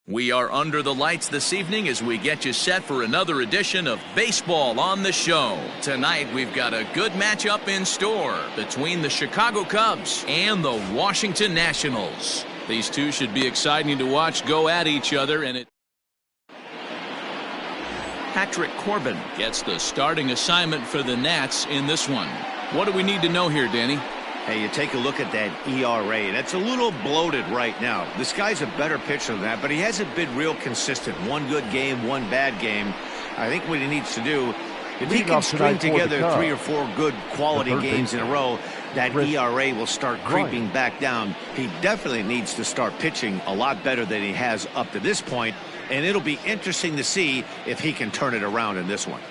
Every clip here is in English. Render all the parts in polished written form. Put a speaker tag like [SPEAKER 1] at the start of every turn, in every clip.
[SPEAKER 1] We are under the lights this evening as we get you set for another edition of Baseball on the Show. Tonight we've got a good matchup in store between the Chicago Cubs and the Washington Nationals. These two should be exciting to watch go at each other, and Patrick Corbin gets the starting assignment for the Nats in this one. What do we need to know here, Danny?
[SPEAKER 2] Hey, you take a look at that ERA. That's a little bloated right now. This guy's a better pitcher than that, but he hasn't been real consistent. One good game, one bad game. I think what he needs to do, if he can string together 3 or 4 good quality games in a row, that ERA will start creeping back down. He definitely needs to start pitching a lot better than he has up to this point, and it'll be interesting to see if he can turn it around in this one.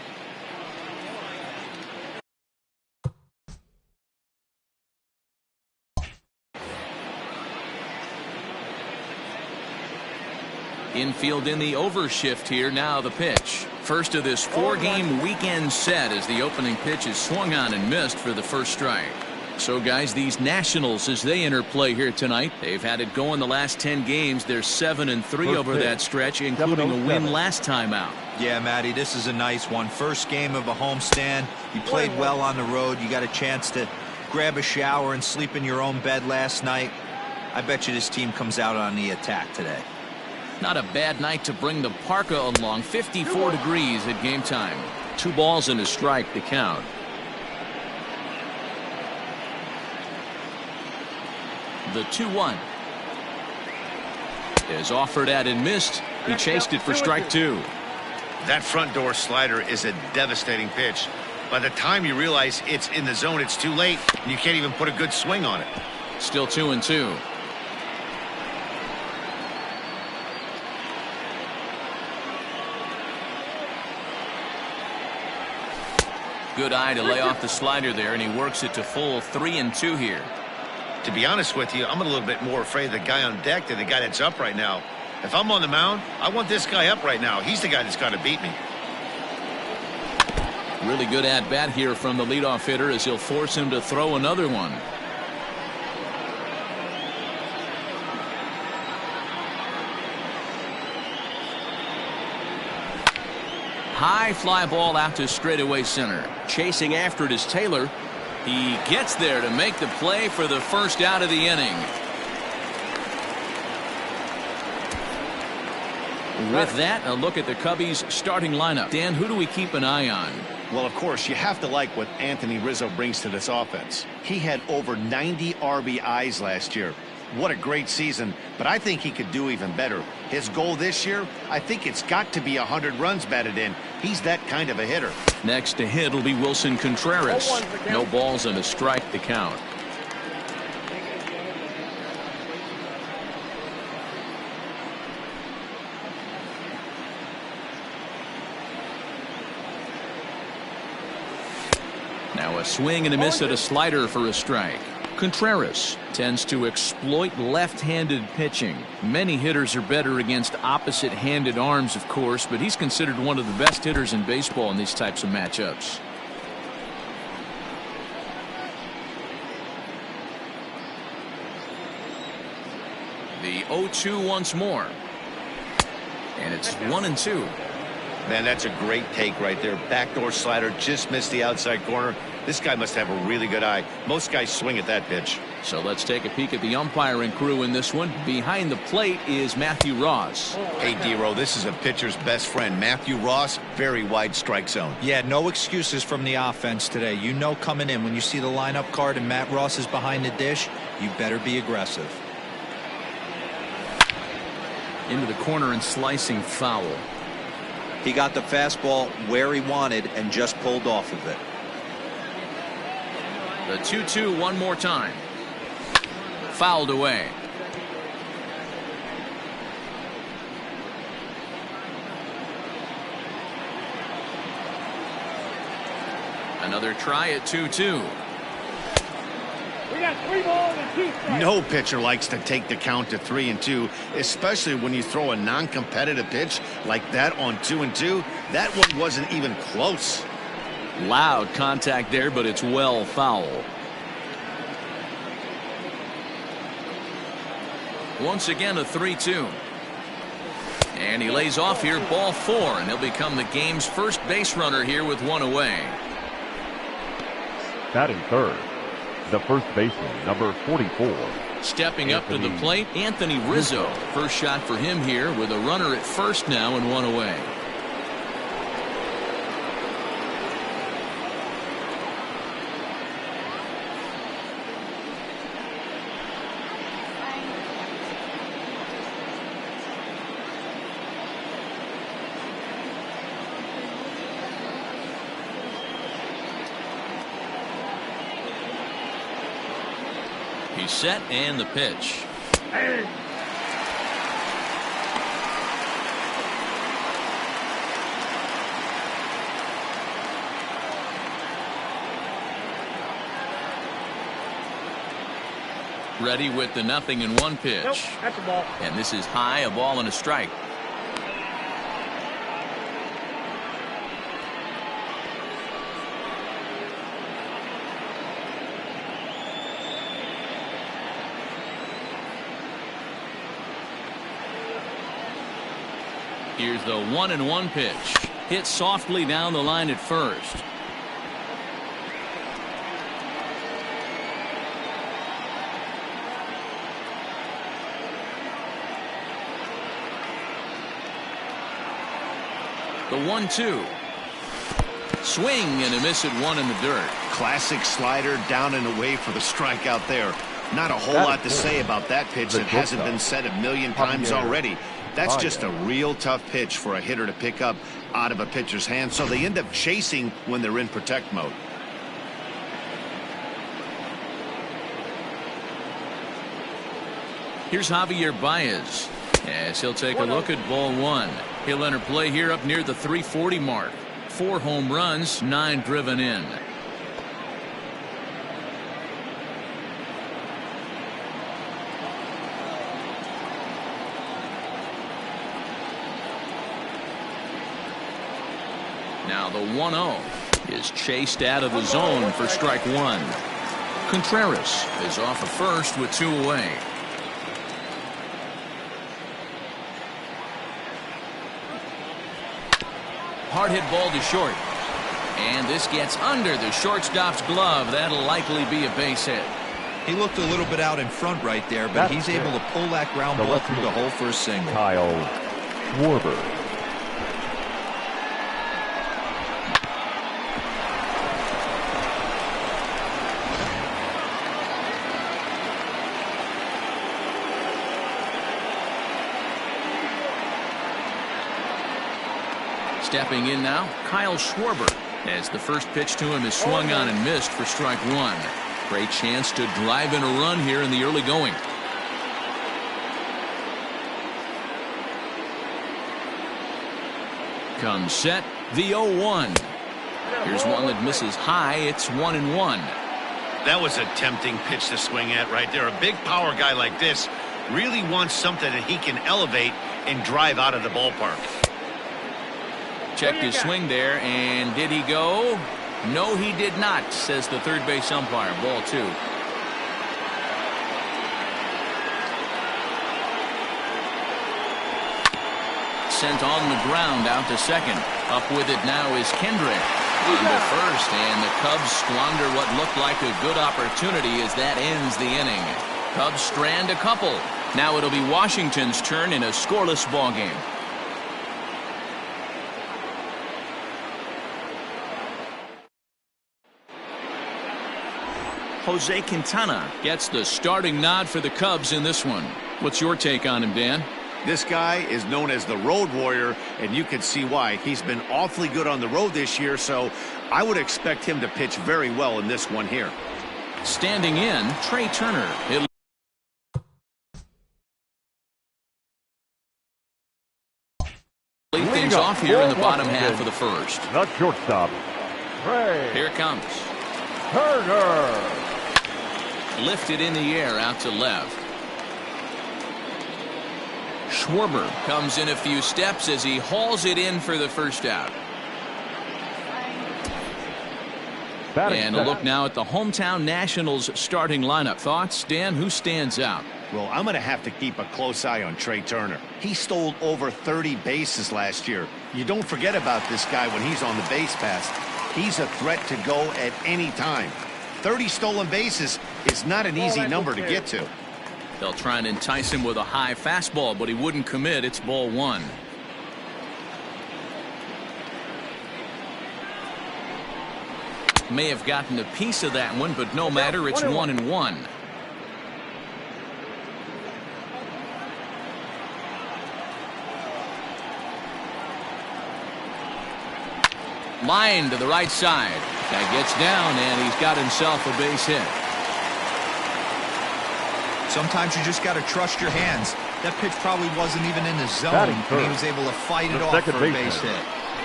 [SPEAKER 1] Infield in the overshift here. Now the pitch. First of this 4-game weekend set as the opening pitch is swung on and missed for the first strike. So guys, these Nationals, as they enter play here tonight, they've had it going the last 10 games. They're 7-3 over that stretch, including a win last time out.
[SPEAKER 3] Yeah, Matty, this is a nice one. First game of a homestand. You played well on the road. You got a chance to grab a shower and sleep in your own bed last night. I bet you this team comes out on the attack today.
[SPEAKER 1] Not a bad night to bring the parka along. 54 degrees at game time. 2 balls and a strike to count. The 2-1 is offered at and missed. He chased it for strike 2.
[SPEAKER 2] That front door slider is a devastating pitch. By the time you realize it's in the zone, it's too late, and you can't even put a good swing on it.
[SPEAKER 1] Still 2-2. Good eye to lay off the slider there, and he works it to full 3-2 here.
[SPEAKER 2] To be honest with you, I'm a little bit more afraid of the guy on deck than the guy that's up right now. If I'm on the mound, I want this guy up right now. He's the guy that's got to beat me.
[SPEAKER 1] Really good at-bat here from the leadoff hitter as he'll force him to throw another one. High fly ball out to straightaway center. Chasing after it is Taylor. He gets there to make the play for the first out of the inning. With that, a look at the Cubbies' starting lineup. Dan, who do we keep an eye on?
[SPEAKER 2] Well, of course, you have to like what Anthony Rizzo brings to this offense. He had over 90 RBIs last year. What a great season, but I think he could do even better. His goal this year, I think it's got to be 100 runs batted in. He's that kind of a hitter.
[SPEAKER 1] Next to hit will be Wilson Contreras. No balls and a strike to count. Now a swing and a miss at a slider for a strike. Contreras tends to exploit left-handed pitching. Many hitters are better against opposite-handed arms, of course, but he's considered one of the best hitters in baseball in these types of matchups. The 0-2 once more. And it's 1-2.
[SPEAKER 2] Man, that's a great take right there. Backdoor slider just missed the outside corner. This guy must have a really good eye. Most guys swing at that pitch.
[SPEAKER 1] So let's take a peek at the umpiring crew in this one. Behind the plate is Matthew Ross.
[SPEAKER 2] Hey, D-Row, this is a pitcher's best friend. Matthew Ross, very wide strike zone.
[SPEAKER 3] Yeah, no excuses from the offense today. You know coming in when you see the lineup card and Matt Ross is behind the dish, you better be aggressive.
[SPEAKER 1] Into the corner and slicing foul.
[SPEAKER 3] He got the fastball where he wanted and just pulled off of it.
[SPEAKER 1] The 2-2 one more time. Fouled away. Another try at 2-2.
[SPEAKER 4] We got 3 balls and 2 strikes.
[SPEAKER 2] No pitcher likes to take the count to 3-2, especially when you throw a non-competitive pitch like that on 2-2. That one wasn't even close.
[SPEAKER 1] Loud contact there, but it's well foul. Once again, a 3-2. And he lays off here, ball 4, and he'll become the game's first base runner here with 1 away.
[SPEAKER 5] Batting third, the first baseman, number 44.
[SPEAKER 1] Stepping up to the plate, Anthony Rizzo. First shot for him here with a runner at first now and 1 away. He's set and the pitch. Ready with the 0-1 pitch.
[SPEAKER 4] Nope, that's a ball.
[SPEAKER 1] And this is high, a ball and a strike. Here's the 1-1 pitch. Hit softly down the line at first. The 1-2. Swing and a miss at 1 in the dirt.
[SPEAKER 2] Classic slider down and away for the strikeout there. Not a whole lot to say about that pitch that hasn't been said a million times already. That's just a real tough pitch for a hitter to pick up out of a pitcher's hand, so they end up chasing when they're in protect mode.
[SPEAKER 1] Here's Javier Baez as he'll take a look at ball 1. He'll enter play here up near the 340 mark. 4 home runs, 9 driven in. Now the 1-0 is chased out of the zone for strike 1. Contreras is off of first with 2 away. Hard hit ball to short. And this gets under the shortstop's glove. That'll likely be a base hit.
[SPEAKER 3] He looked a little bit out in front right there, but he's able to pull that ground ball through the hole for a single.
[SPEAKER 5] Kyle Schwarber.
[SPEAKER 1] Stepping in now, Kyle Schwarber, as the first pitch to him is swung on and missed for strike 1. Great chance to drive in a run here in the early going. Comes set, the 0-1. Here's one that misses high. It's 1-1.
[SPEAKER 2] That was a tempting pitch to swing at right there. A big power guy like this really wants something that he can elevate and drive out of the ballpark.
[SPEAKER 1] Checked his swing there, and did he go? No, he did not, says the third base umpire. Ball 2. Sent on the ground out to second. Up with it now is Kendrick on to first, and the Cubs squander what looked like a good opportunity as that ends the inning. Cubs strand a couple. Now it'll be Washington's turn in a scoreless ball game. Jose Quintana gets the starting nod for the Cubs in this one. What's your take on him, Dan?
[SPEAKER 2] This guy is known as the road warrior, and you can see why. He's been awfully good on the road this year, so I would expect him to pitch very well in this one here.
[SPEAKER 1] Standing in, Trey Turner. Lead things off here in the bottom half of the first.
[SPEAKER 5] The shortstop, Trey.
[SPEAKER 1] Here it comes.
[SPEAKER 5] Turner.
[SPEAKER 1] Lifted in the air out to left. Schwarber comes in a few steps as he hauls it in for the first out. And a look now at the hometown Nationals starting lineup. Thoughts, Dan? Who stands out?
[SPEAKER 2] Well, I'm going to have to keep a close eye on Trey Turner. He stole over 30 bases last year. You don't forget about this guy when he's on the base pass. He's a threat to go at any time. 30 stolen bases is not an easy number to get to.
[SPEAKER 1] They'll try and entice him with a high fastball, but he wouldn't commit. It's ball one. May have gotten a piece of that one, but no matter. It's 1-1. Line to the right side. That gets down, and he's got himself a base hit.
[SPEAKER 3] Sometimes you just got to trust your hands. That pitch probably wasn't even in the zone, and he was able to fight it off for a base hit.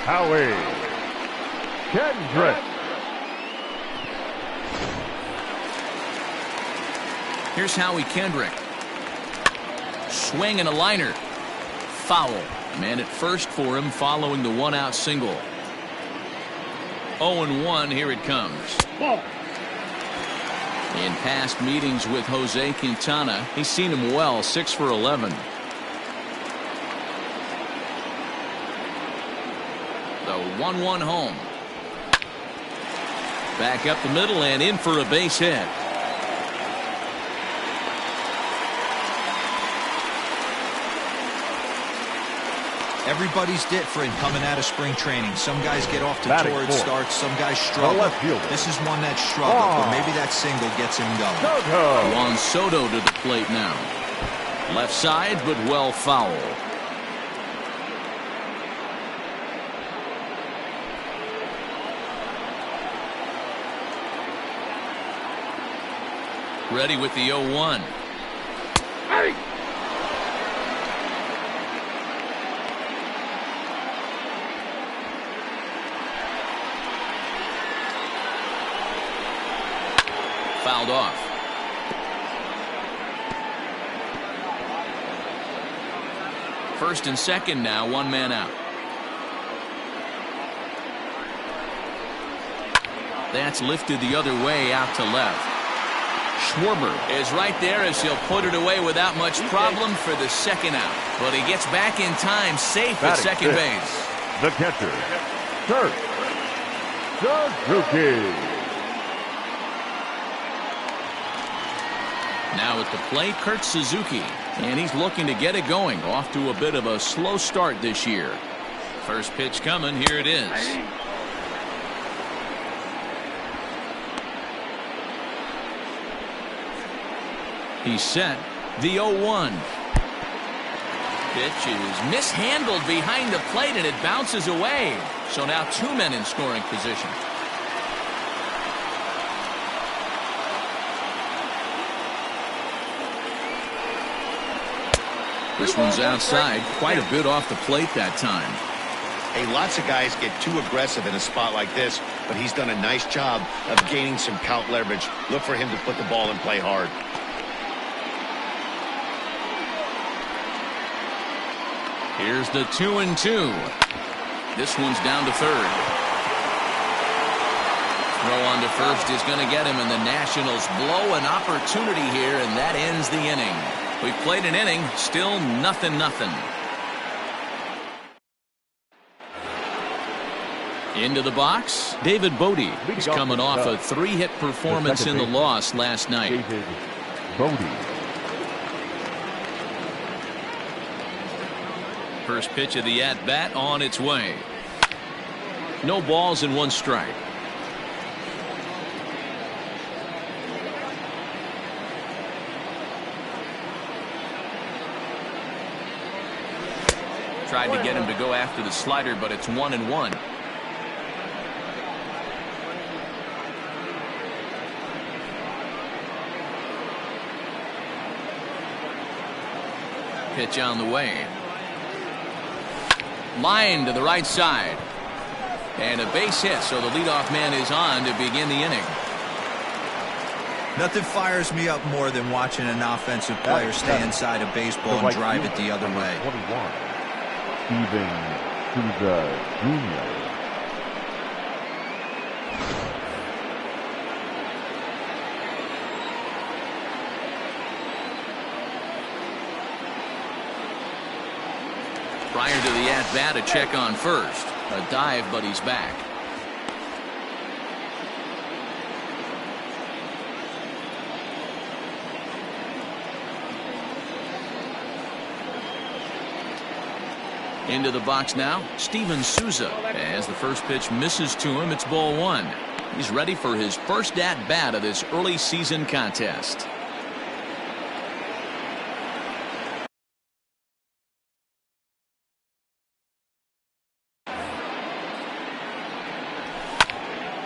[SPEAKER 5] Howie Kendrick.
[SPEAKER 1] Here's Howie Kendrick. Swing and a liner. Foul. Man at first for him following the one-out single. 0-1, here it comes.
[SPEAKER 4] Ball.
[SPEAKER 1] In past meetings with Jose Quintana, he's seen him well, 6 for 11. The 1-1 home. Back up the middle and in for a base hit.
[SPEAKER 3] Everybody's different coming out of spring training. Some guys get off to torrid starts. Some guys struggle. This is one that struggled, but maybe that single gets him going.
[SPEAKER 1] Juan Soto to the plate now. Left side, but well foul. Ready with the 0-1.
[SPEAKER 4] Hey!
[SPEAKER 1] Fouled off. First and second now, one man out. That's lifted the other way out to left. Schwarber is right there as he'll put it away without much problem for the second out. But he gets back in time, safe at second base.
[SPEAKER 5] The catcher, Kurt Suzuki.
[SPEAKER 1] Now at the plate, Kurt Suzuki, and he's looking to get it going. Off to a bit of a slow start this year. First pitch coming, here it is. He's set. The 0-1. Pitch is mishandled behind the plate, and it bounces away. So now two men in scoring position. This one's outside, quite a bit off the plate that time.
[SPEAKER 2] Hey, lots of guys get too aggressive in a spot like this, but he's done a nice job of gaining some count leverage. Look for him to put the ball in play hard.
[SPEAKER 1] Here's the 2-2. This one's down to third. Throw on to first is going to get him, and the Nationals blow an opportunity here, and that ends the inning. We've played an inning, still 0-0. Into the box, David Bodie. He's coming off a 3-hit performance in the loss last night.
[SPEAKER 5] David Bodie.
[SPEAKER 1] First pitch of the at-bat on its way. No balls and one strike. Tried to get him to go after the slider, but it's 1-1. Pitch on the way. Line to the right side. And a base hit, so the leadoff man is on to begin the inning.
[SPEAKER 3] Nothing fires me up more than watching an offensive player stay inside a baseball and drive it the other way.
[SPEAKER 5] 21. Steven Souza Jr.
[SPEAKER 1] Prior to the at-bat, a check on first. A dive, but he's back. Into the box now, Steven Souza. As the first pitch misses to him, it's ball one. He's ready for his first at-bat of this early season contest.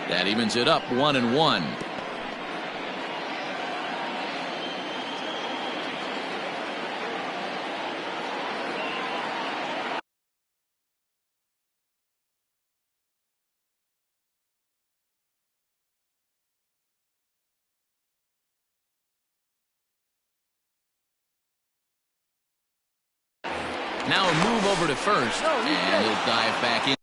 [SPEAKER 1] That evens it up 1-1. Now a move over to first, and he'll dive back in.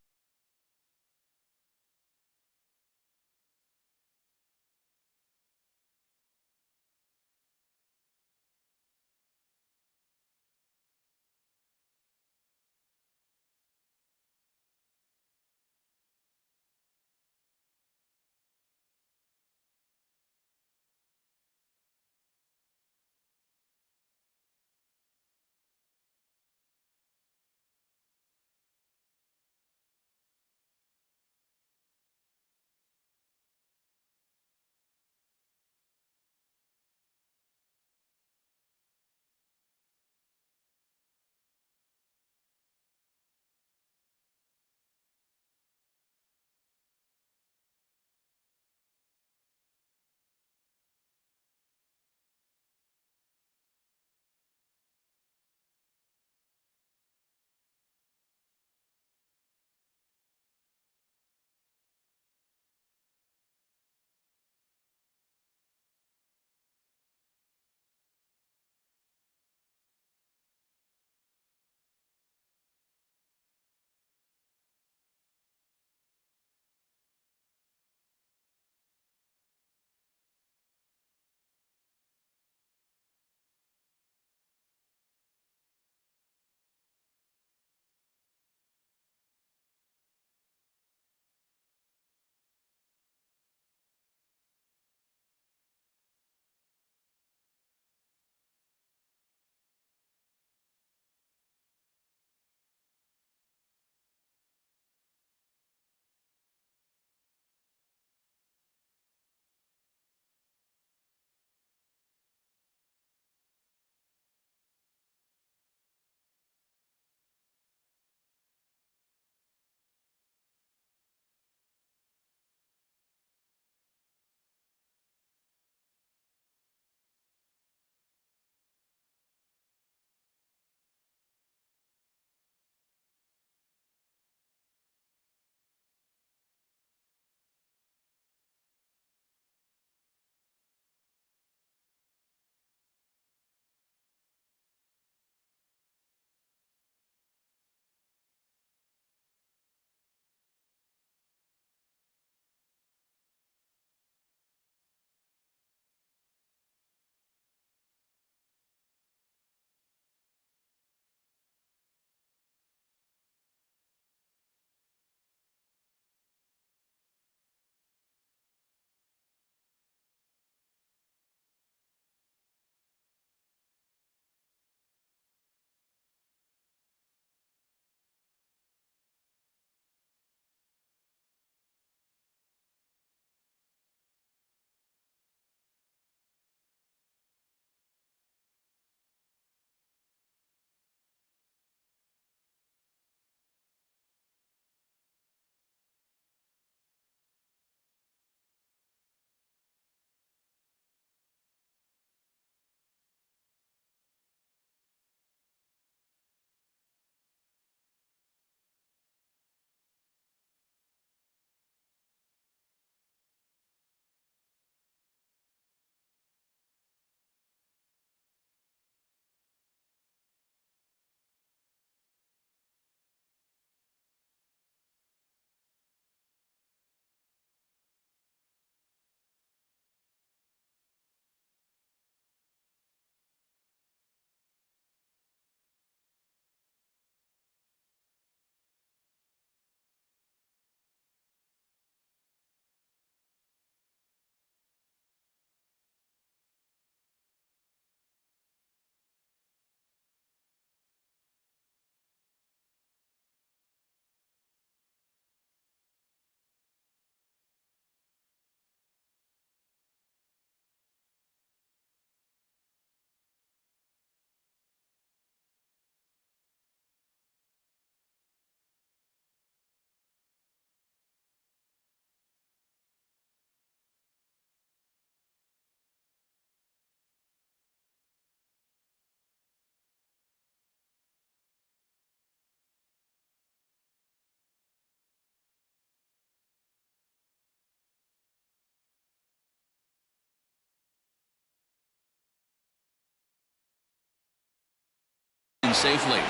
[SPEAKER 1] second safely.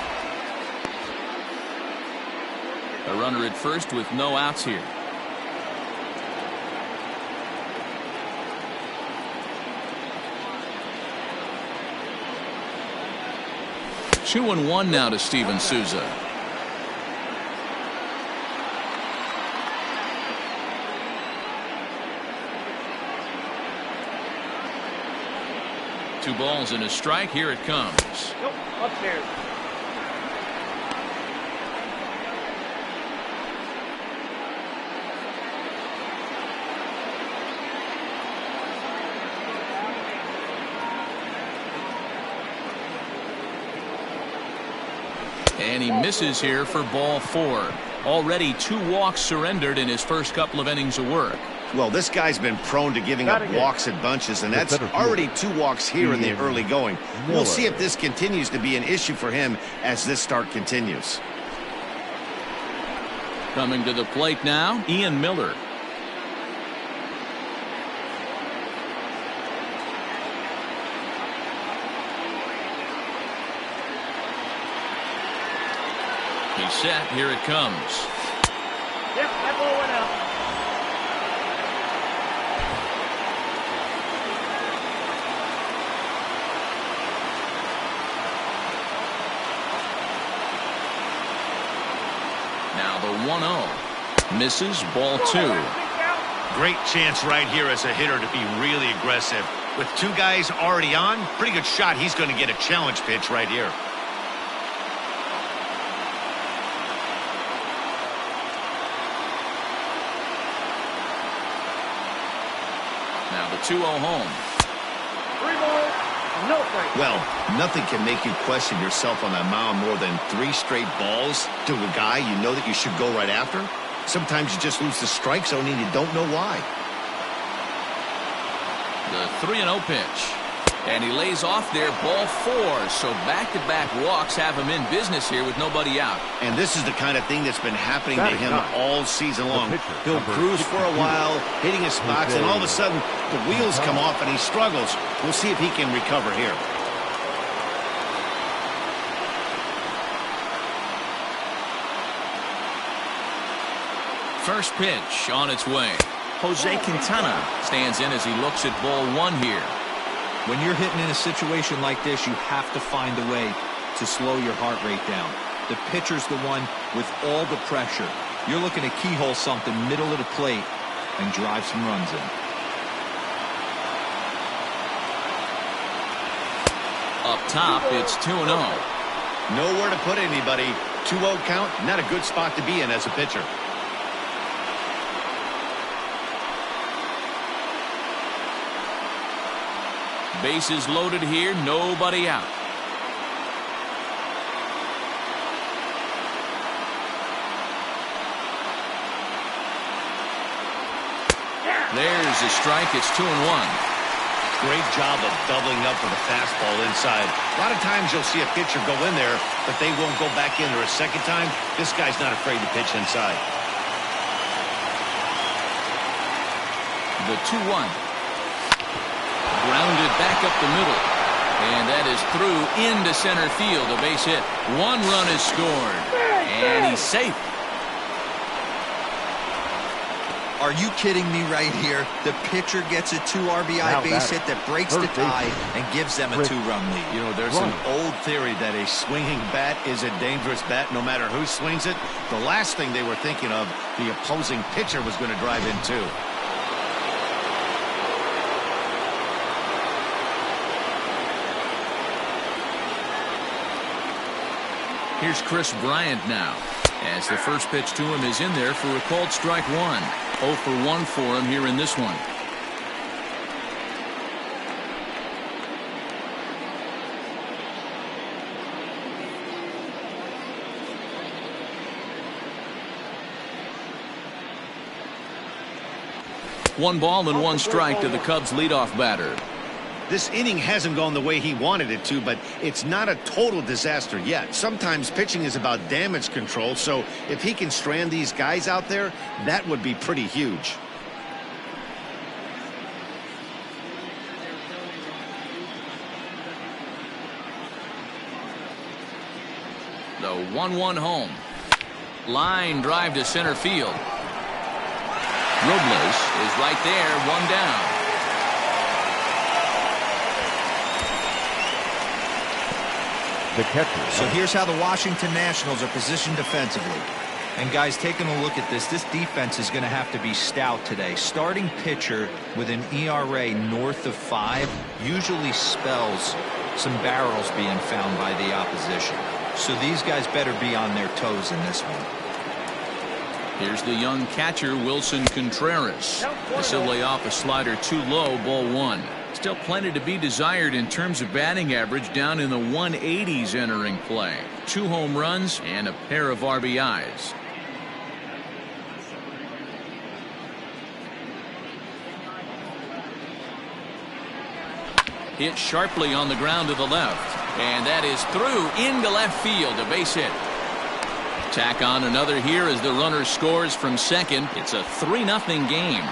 [SPEAKER 1] A runner at first with no outs here. 2-1 now to Steven Souza. Two balls and a strike. Here it comes.
[SPEAKER 4] Nope, upstairs.
[SPEAKER 1] And he misses here for ball 4. Already 2 walks surrendered in his first couple of innings of work.
[SPEAKER 2] Well, this guy's been prone to giving up walks at bunches, and that's already 2 walks here in the early going. We'll see if this continues to be an issue for him as this start continues.
[SPEAKER 1] Coming to the plate now, Ian Miller. He's set. Here it comes.
[SPEAKER 4] Yep, that ball went out.
[SPEAKER 1] Now the 1-0. Misses. Ball 2.
[SPEAKER 2] Great chance right here as a hitter to be really aggressive. With 2 guys already on, pretty good shot. He's going to get a challenge pitch right here.
[SPEAKER 1] Now the 2-0 home.
[SPEAKER 4] 3 balls, no strikes.
[SPEAKER 2] Well, nothing can make you question yourself on that mound more than 3 straight balls to a guy you know that you should go right after. Sometimes you just lose the strike zone and you don't know why.
[SPEAKER 1] The 3-0 pitch. And he lays off there, ball 4. So back-to-back walks have him in business here with nobody out.
[SPEAKER 2] And this is the kind of thing that's been happening to him all season long. He'll cruise for a while, hitting his spots, and all of a sudden the wheels come off and he struggles. We'll see if he can recover here.
[SPEAKER 1] First pitch on its way. Jose Quintana stands in as he looks at ball 1 here.
[SPEAKER 3] When you're hitting in a situation like this, you have to find a way to slow your heart rate down. The pitcher's the one with all the pressure. You're looking to keyhole something middle of the plate and drive some runs in.
[SPEAKER 1] Up top, it's 2-0.
[SPEAKER 2] Nowhere to put anybody. 2-0 count, not a good spot to be in as a pitcher.
[SPEAKER 1] Bases loaded here, nobody out. There's a strike. It's 2-1.
[SPEAKER 2] Great job of doubling up with a fastball inside. A lot of times you'll see a pitcher go in there, but they won't go back in there a second time. This guy's not afraid to pitch inside.
[SPEAKER 1] The 2-1. Grounded back up the middle. And that is through into center field. A base hit. 1 run is scored. And he's safe.
[SPEAKER 3] Are you kidding me right here? The pitcher gets a 2 RBI base hit that breaks the tie and gives them a 2-run lead.
[SPEAKER 2] You know, there's an old theory that a swinging bat is a dangerous bat no matter who swings it. The last thing they were thinking of, the opposing pitcher was going to drive in too.
[SPEAKER 1] Here's Chris Bryant now, as the first pitch to him is in there for a called strike 1. 0 for 1 for him here in this one. One ball and 1 strike to the Cubs leadoff batter.
[SPEAKER 2] This inning hasn't gone the way he wanted it to, but it's not a total disaster yet. Sometimes pitching is about damage control, so if he can strand these guys out there, that would be pretty huge.
[SPEAKER 1] The 1-1 home. Line drive to center field. Robles is right there, one down.
[SPEAKER 5] The catcher.
[SPEAKER 3] So here's how the Washington Nationals are positioned defensively. And guys, taking a look at this defense is going to have to be stout today. Starting pitcher with an ERA north of 5 usually spells some barrels being found by the opposition. So these guys better be on their toes in this one.
[SPEAKER 1] Here's the young catcher, Wilson Contreras. This will lay off a slider too low, ball 1. Still plenty to be desired in terms of batting average, down in the 180s entering play. 2 home runs and a pair of RBIs. Hit sharply on the ground to the left. And that is through into left field, a base hit. Tack on another here as the runner scores from second. It's a 3-0 game.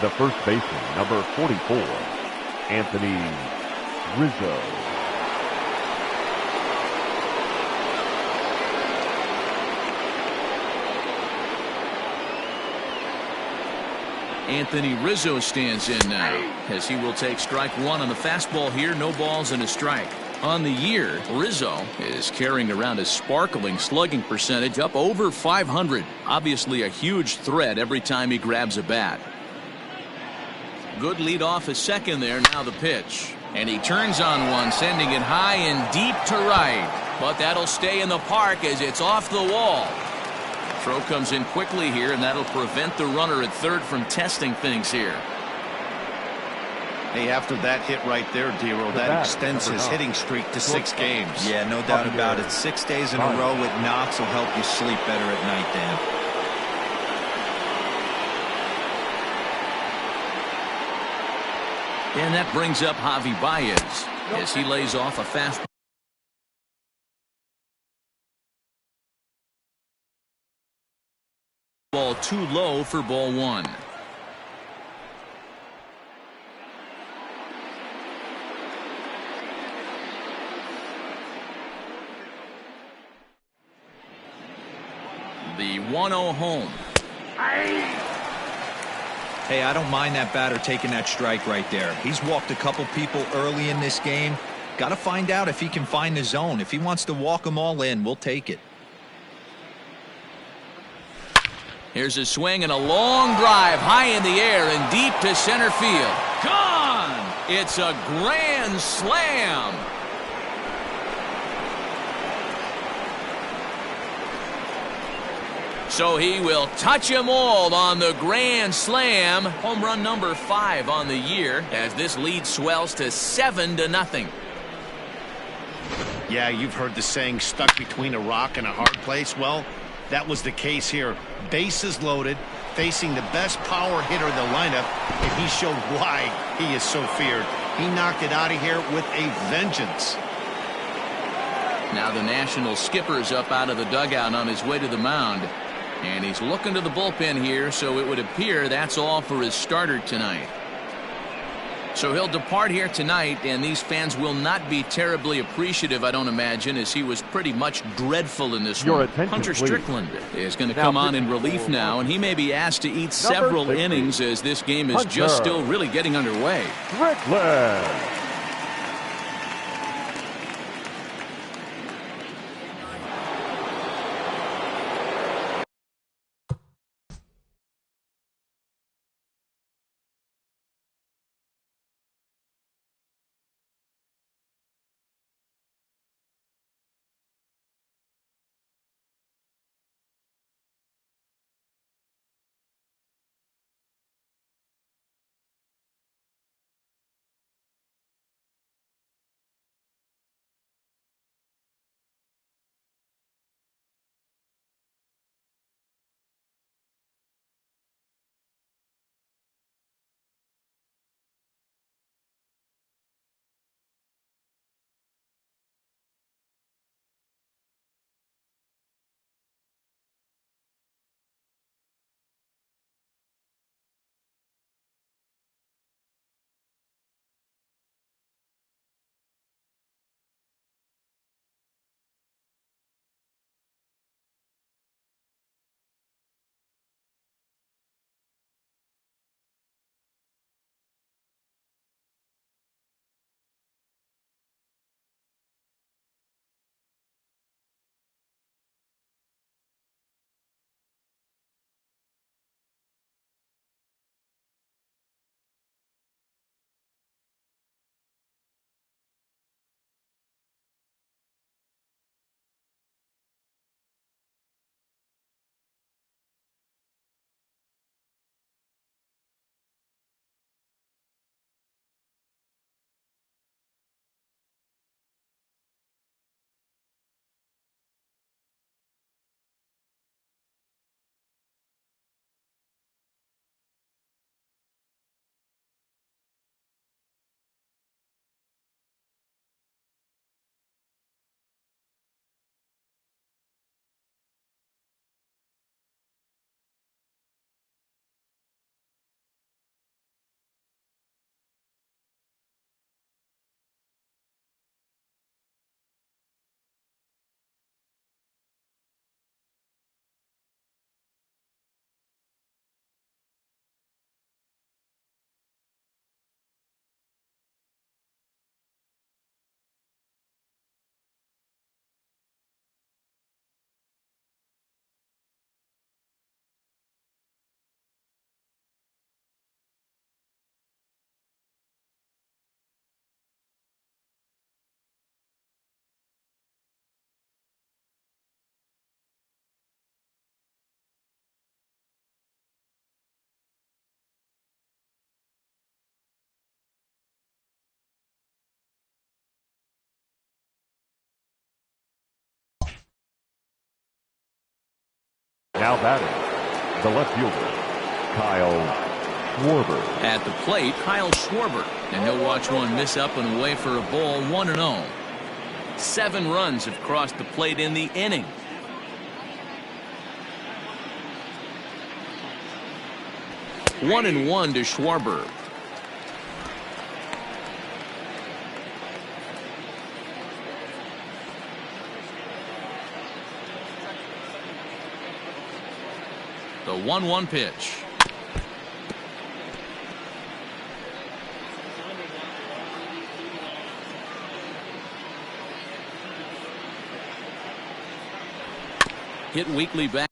[SPEAKER 5] The first baseman, number 44, Anthony Rizzo.
[SPEAKER 1] Anthony Rizzo stands in now, as he will take strike 1 on the fastball here. No balls and a strike. On the year, Rizzo is carrying around a sparkling slugging percentage, up over 500. Obviously a huge threat every time he grabs a bat. Good lead off at second there. Now the pitch. And he turns on one, sending it high and deep to right. But that'll stay in the park as it's off the wall. Throw comes in quickly here, and that'll prevent the runner at third from testing things here.
[SPEAKER 2] Hey, after that hit right there, Dero, that extends his hitting streak to 6 games.
[SPEAKER 3] Yeah, no doubt about it. 6 days in a row with knocks will help you sleep better at night, Dan.
[SPEAKER 1] And that brings up Javi Baez as he lays off a fastball. Ball too low for ball 1. The 1-0 home.
[SPEAKER 3] Hey, I don't mind that batter taking that strike right there. He's walked a couple people early in this game. Got to find out if he can find the zone. If he wants to walk them all in, we'll take it.
[SPEAKER 1] Here's a swing and a long drive high in the air and deep to center field. Gone! It's a grand slam. So he will touch them all on the grand slam. Home run number 5 on the year as this lead swells to 7-0.
[SPEAKER 2] Yeah, you've heard the saying, stuck between a rock and a hard place. Well, that was the case here. Bases loaded, facing the best power hitter in the lineup, and he showed why he is so feared. He knocked it out of here with a vengeance.
[SPEAKER 1] Now the National skipper's up out of the dugout on his way to the mound. And he's looking to the bullpen here, so it would appear that's all for his starter tonight. So he'll depart here tonight, and these fans will not be terribly appreciative, I don't imagine, as he was pretty much dreadful in this one. Hunter Strickland is going to come on in relief now, and he may be asked to eat several innings as this game is just still really getting underway.
[SPEAKER 5] Strickland. Now batting, the left fielder, Kyle Schwarber.
[SPEAKER 1] At the plate, Kyle Schwarber. And he'll watch one miss up and away for a ball, 1-0. 7 runs have crossed the plate in the inning. One and one to Schwarber. The 1-1 pitch. Hit weakly back.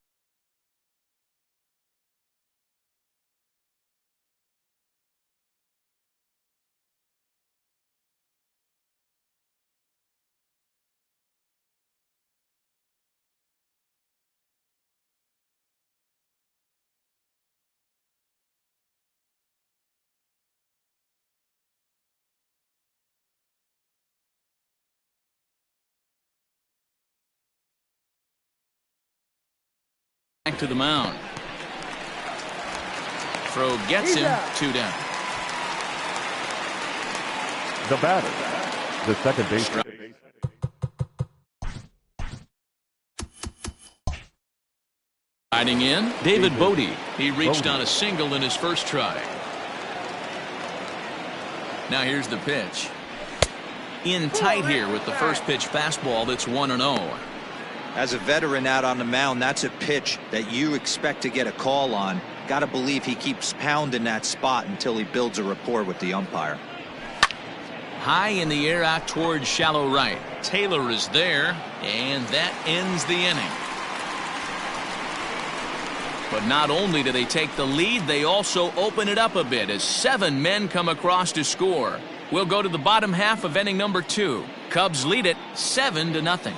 [SPEAKER 1] Back to the mound. Throw gets him. 2 down.
[SPEAKER 5] The batter, the second baseman.
[SPEAKER 1] Riding in, David Bodie. He reached on a single in his first try. Now here's the pitch. In tight here with the first pitch fastball that's 1-0.
[SPEAKER 3] As a veteran out on the mound, that's a pitch that you expect to get a call on. Got to believe he keeps pounding that spot until he builds a rapport with the umpire.
[SPEAKER 1] High in the air out towards shallow right. Taylor is there, and that ends the inning. But not only do they take the lead, they also open it up a bit as 7 men come across to score. We'll go to the bottom half of inning number 2. Cubs lead it 7-0.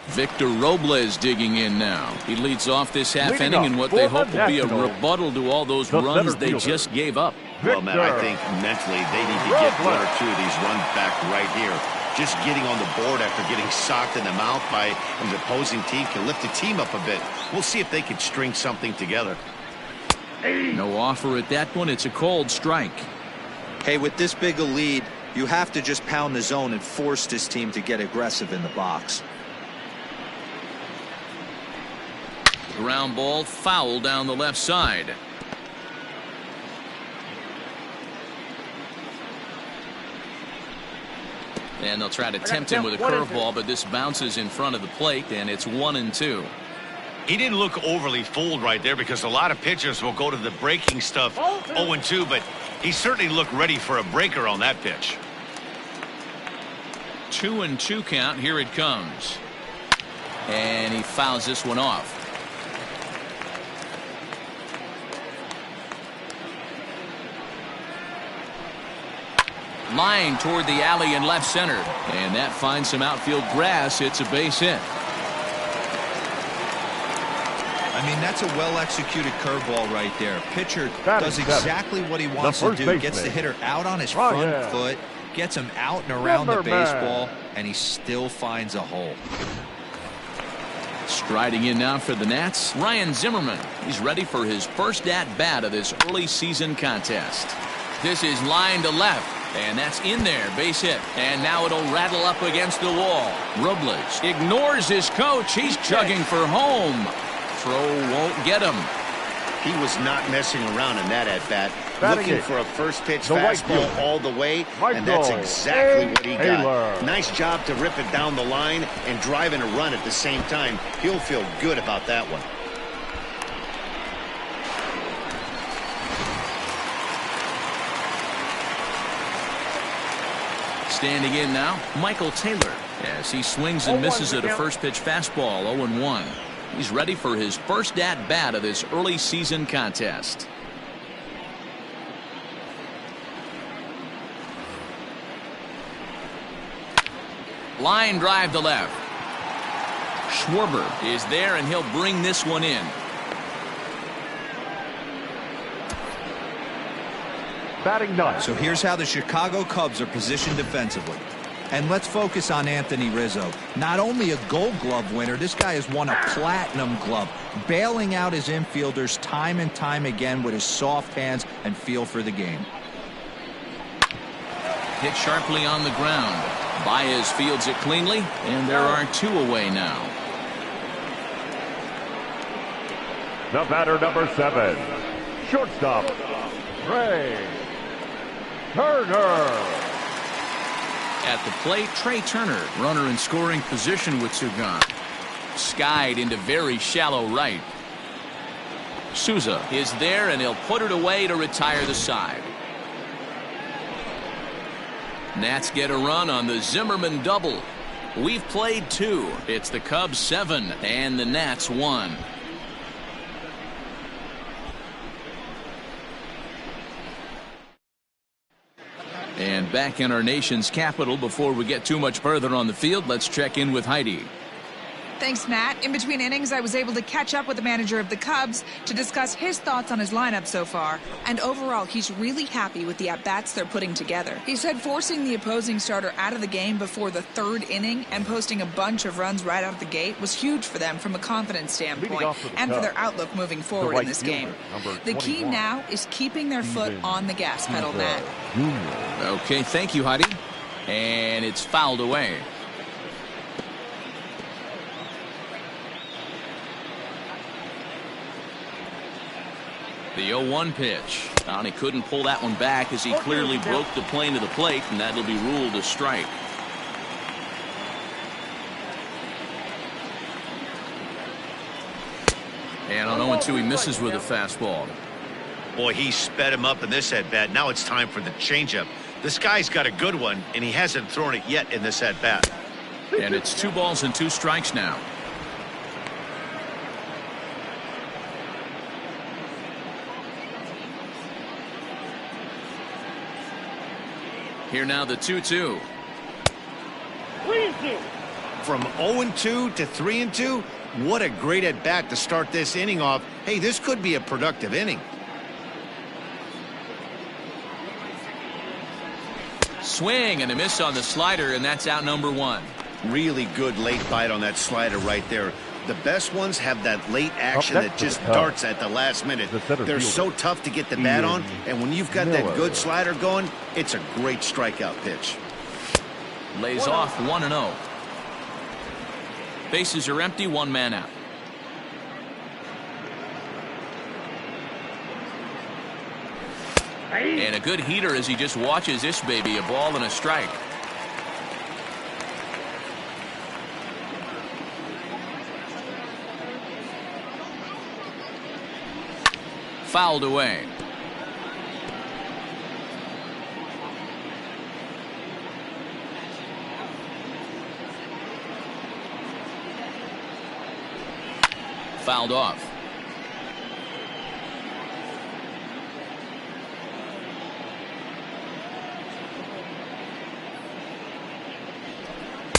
[SPEAKER 1] Victor Robles digging in now. He leads off this half inning in what they hope will be a rebuttal to all those runs they just gave up.
[SPEAKER 2] Well, Matt, I think mentally they need to get 1 or 2 of these runs back right here. Just getting on the board after getting socked in the mouth by an opposing team can lift the team up a bit. We'll see if they can string something together.
[SPEAKER 1] No offer at that one. It's a cold strike.
[SPEAKER 3] Hey, with this big a lead, you have to just pound the zone and force this team to get aggressive in the box.
[SPEAKER 1] Ground ball foul down the left side. And they'll try to tempt him with a curveball, but this bounces in front of the plate, and it's 1-2.
[SPEAKER 2] He didn't look overly fooled right there because a lot of pitchers will go to the breaking stuff 0-2, but he certainly looked ready for a breaker on that pitch.
[SPEAKER 1] 2-2 count. Here it comes. And he fouls this one off. Line toward the alley in left center. And that finds some outfield grass. It's a base hit.
[SPEAKER 3] I mean, that's a well-executed curveball right there. Pitcher does exactly what he wants to do. Gets the hitter out on his front foot, gets him out and around the baseball, and he still finds a hole.
[SPEAKER 1] Striding in now for the Nats, Ryan Zimmerman. He's ready for his first at-bat of this early season contest. This is line to left. And that's in there, base hit. And now it'll rattle up against the wall. Robles ignores his coach. He's chugging for home. Throw won't get him.
[SPEAKER 2] He was not messing around in that at-bat. Looking for a first pitch fastball all the way, and that's exactly what he got. Nice job to rip it down the line and drive in a run at the same time. He'll feel good about that one.
[SPEAKER 1] Standing in now, Michael Taylor, as he swings and misses at a first pitch fastball, 0-1. He's ready for his first at-bat of this early season contest. Line drive to left. Schwarber is there, and he'll bring this one in.
[SPEAKER 5] Batting ninth.
[SPEAKER 3] So here's how the Chicago Cubs are positioned defensively. And let's focus on Anthony Rizzo. Not only a Gold Glove winner, this guy has won a Platinum Glove, bailing out his infielders time and time again with his soft hands and feel for the game.
[SPEAKER 1] Hit sharply on the ground. Baez fields it cleanly, and there are 2 away now.
[SPEAKER 5] The batter, number 7, shortstop, Trey Turner.
[SPEAKER 1] At the plate, Trey Turner, runner in scoring position with 2 gone. Skied into very shallow right. Souza is there, and he'll put it away to retire the side. Nats get a run on the Zimmerman double. We've played 2. It's the Cubs 7 and the Nats 1. And back in our nation's capital, before we get too much further on the field, let's check in with Heidi.
[SPEAKER 6] Thanks, Matt. In between innings, I was able to catch up with the manager of the Cubs to discuss his thoughts on his lineup so far. And overall, he's really happy with the at-bats they're putting together. He said forcing the opposing starter out of the game before the 3rd inning and posting a bunch of runs right out of the gate was huge for them from a confidence standpoint and for their outlook moving forward in this game. The key now is keeping their foot on the gas pedal, Matt.
[SPEAKER 1] Okay, thank you, Heidi. And it's fouled away. The 0-1 pitch. And he couldn't pull that one back as he clearly broke the plane of the plate, and that'll be ruled a strike. And on 0-2, he misses with a fastball.
[SPEAKER 2] Boy, he sped him up in this at-bat. Now it's time for the changeup. This guy's got a good one, and he hasn't thrown it yet in this at-bat.
[SPEAKER 1] And it's 2 balls and 2 strikes now. Here now the 2-2.
[SPEAKER 4] 3-2.
[SPEAKER 2] From 0-2 to 3-2, what a great at-bat to start this inning off. Hey, this could be a productive inning.
[SPEAKER 1] Swing and a miss on the slider, and that's out number 1.
[SPEAKER 2] Really good late bite on that slider right there. The best ones have that late action that just darts at the last minute. They're so tough to get the bat on, and when you've got that good slider going, it's a great strikeout pitch.
[SPEAKER 1] Lays off 1-0. Bases are empty, 1 man out. And a good heater as he just watches this baby, a ball and a strike. Fouled away. Fouled off.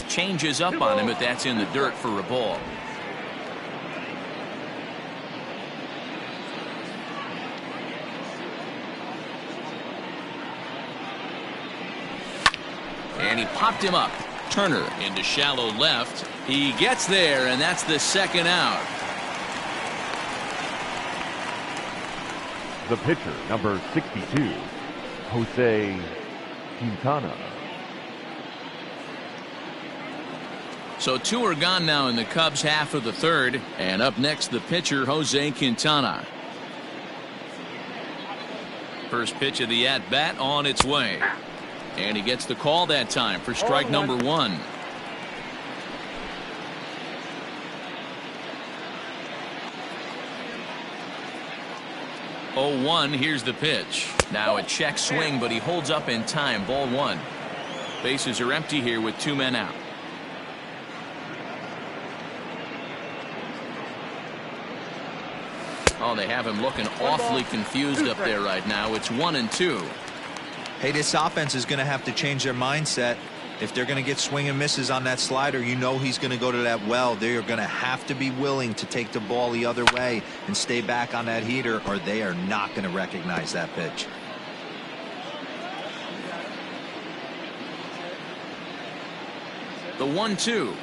[SPEAKER 1] Changes up on him, but that's in the dirt for a ball. And he popped him up. Turner into shallow left. He gets there, and that's the 2nd out.
[SPEAKER 5] The pitcher, number 62, Jose Quintana.
[SPEAKER 1] So 2 are gone now in the Cubs' half of the 3rd. And up next, the pitcher, Jose Quintana. First pitch of the at-bat on its way. And he gets the call that time for strike number 1. Oh, 1, here's the pitch. Now a check swing, but he holds up in time. Ball 1. Bases are empty here with 2 men out. Oh, they have him looking awfully confused up there right now. It's 1-2.
[SPEAKER 3] Hey, this offense is going to have to change their mindset. If they're going to get swing and misses on that slider, you know he's going to go to that well. They are going to have to be willing to take the ball the other way and stay back on that heater, or they are not going to recognize that pitch.
[SPEAKER 1] The 1-2.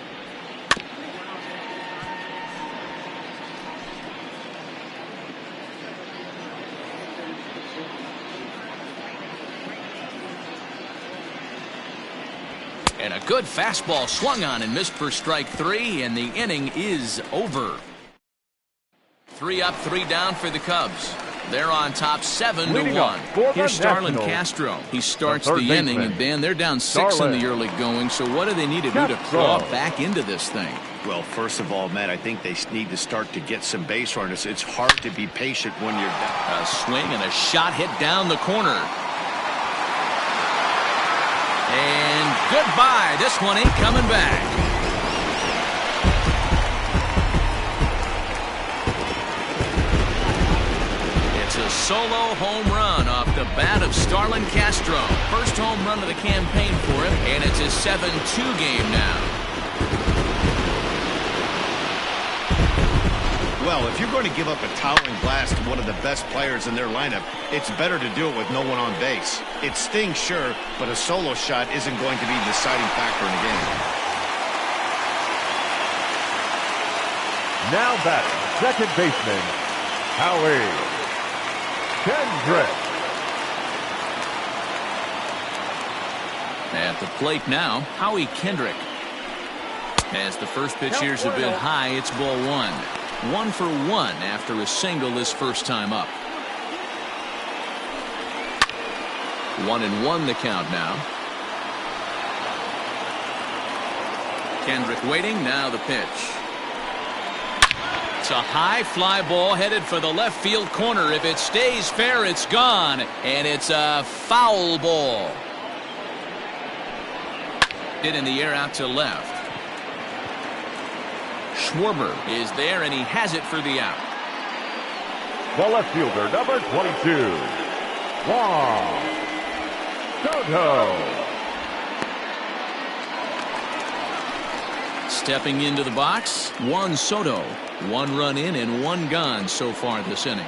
[SPEAKER 1] And a good fastball swung on and missed for strike 3, and the inning is over. 3 up, 3 down for the Cubs. They're on top 7-1. Here's Starlin Castro. He starts the inning, and Dan, they're down 6 in the early going. So what do they need to do to claw back into this thing?
[SPEAKER 2] Well, first of all, Matt, I think they need to start to get some base runners. It's hard to be patient when you're down.
[SPEAKER 1] A swing and a shot hit down the corner. And goodbye. This one ain't coming back. It's a solo home run off the bat of Starlin Castro. First home run of the campaign for him, and it's a 7-2 game now.
[SPEAKER 2] Well, if you're going to give up a towering blast to one of the best players in their lineup, it's better to do it with no one on base. It stings, sure, but a solo shot isn't going to be the deciding factor in the game.
[SPEAKER 5] Now batting, second baseman, Howie Kendrick.
[SPEAKER 1] At the plate now, Howie Kendrick. As the first pitch here's a bit high, it's ball 1. 1 for 1 after a single this first time up. 1-1 the count now. Kendrick waiting, now the pitch. It's a high fly ball headed for the left field corner. If it stays fair, it's gone, and it's a foul ball. Hit in the air out to left. Schwarber is there, and he has it for the out.
[SPEAKER 5] The left fielder, number 22, Juan Soto.
[SPEAKER 1] Stepping into the box, Juan Soto. 1 run in and 1 gone so far this inning.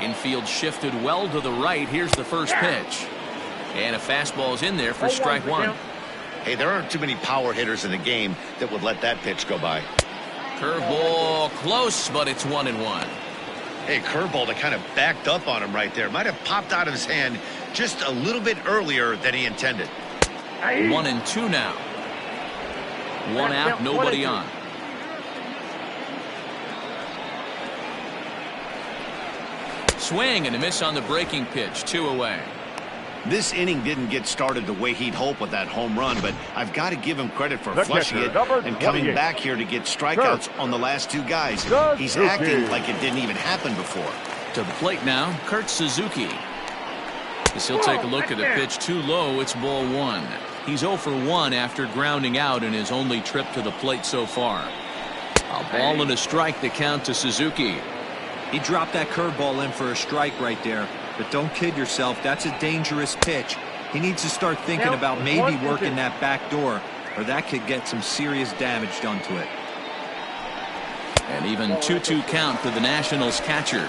[SPEAKER 1] Infield shifted well to the right. Here's the first pitch. And a fastball's in there for strike 1.
[SPEAKER 2] Hey, there aren't too many power hitters in the game that would let that pitch go by.
[SPEAKER 1] Curveball close, but it's 1-1.
[SPEAKER 2] Hey, curveball that kind of backed up on him right there. Might have popped out of his hand just a little bit earlier than he intended.
[SPEAKER 1] 1-2 now. 1 out, nobody on. Swing and a miss on the breaking pitch. 2 away.
[SPEAKER 2] This inning didn't get started the way he'd hoped with that home run, but I've got to give him credit for flushing it and coming back here to get strikeouts on the last 2 guys. He's acting like it didn't even happen before.
[SPEAKER 1] To the plate now, Kurt Suzuki. As he'll take a look at a pitch too low, it's ball 1. He's 0 for 1 after grounding out in his only trip to the plate so far. A ball and a strike, the count to Suzuki.
[SPEAKER 3] He dropped that curveball in for a strike right there. But don't kid yourself, that's a dangerous pitch. He needs to start thinking about maybe working that back door, or that could get some serious damage done to it.
[SPEAKER 1] And even 2-2 count to the Nationals catcher.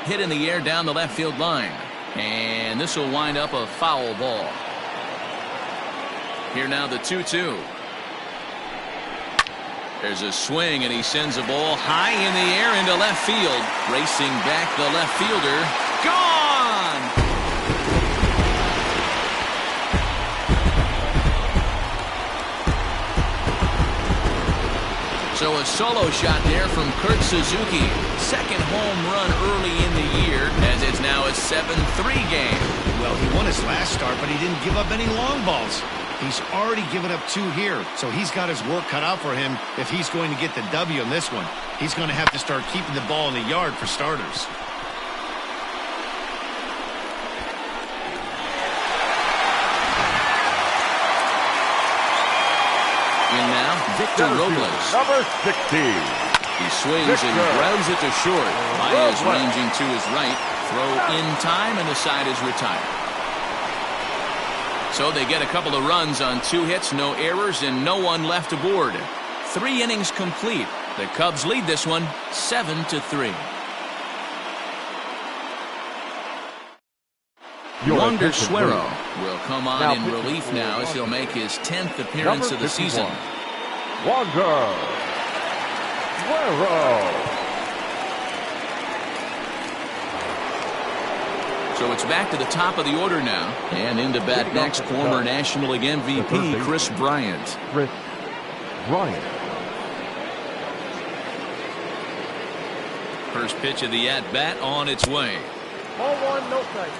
[SPEAKER 1] Hit in the air down the left field line. And this will wind up a foul ball. Here now the 2-2. There's a swing, and he sends a ball high in the air into left field. Racing back the left fielder. Gone! So a solo shot there from Kurt Suzuki. Second home run early in the year, as it's now a 7-3 game.
[SPEAKER 2] Well, he won his last start, but he didn't give up any long balls. He's already given up 2 here, so he's got his work cut out for him if he's going to get the W in this one. He's going to have to start keeping the ball in the yard for starters.
[SPEAKER 1] In now, Victor Robles.
[SPEAKER 5] Number 60.
[SPEAKER 1] He swings and grounds it to short. Baez ranging to his right. Throw in time, and the side is retired. So they get a couple of runs on 2 hits, no errors, and no one left aboard. 3 innings complete. The Cubs lead this one 7-3. Wander Suero will come on in relief now as he'll make his 10th appearance of the season.
[SPEAKER 5] Wander Suero.
[SPEAKER 1] So it's back to the top of the order now. And into bat next, former National League MVP Chris Bryant.
[SPEAKER 5] Chris Bryant.
[SPEAKER 1] First pitch of the at-bat on its way.
[SPEAKER 4] Ball one, no strike.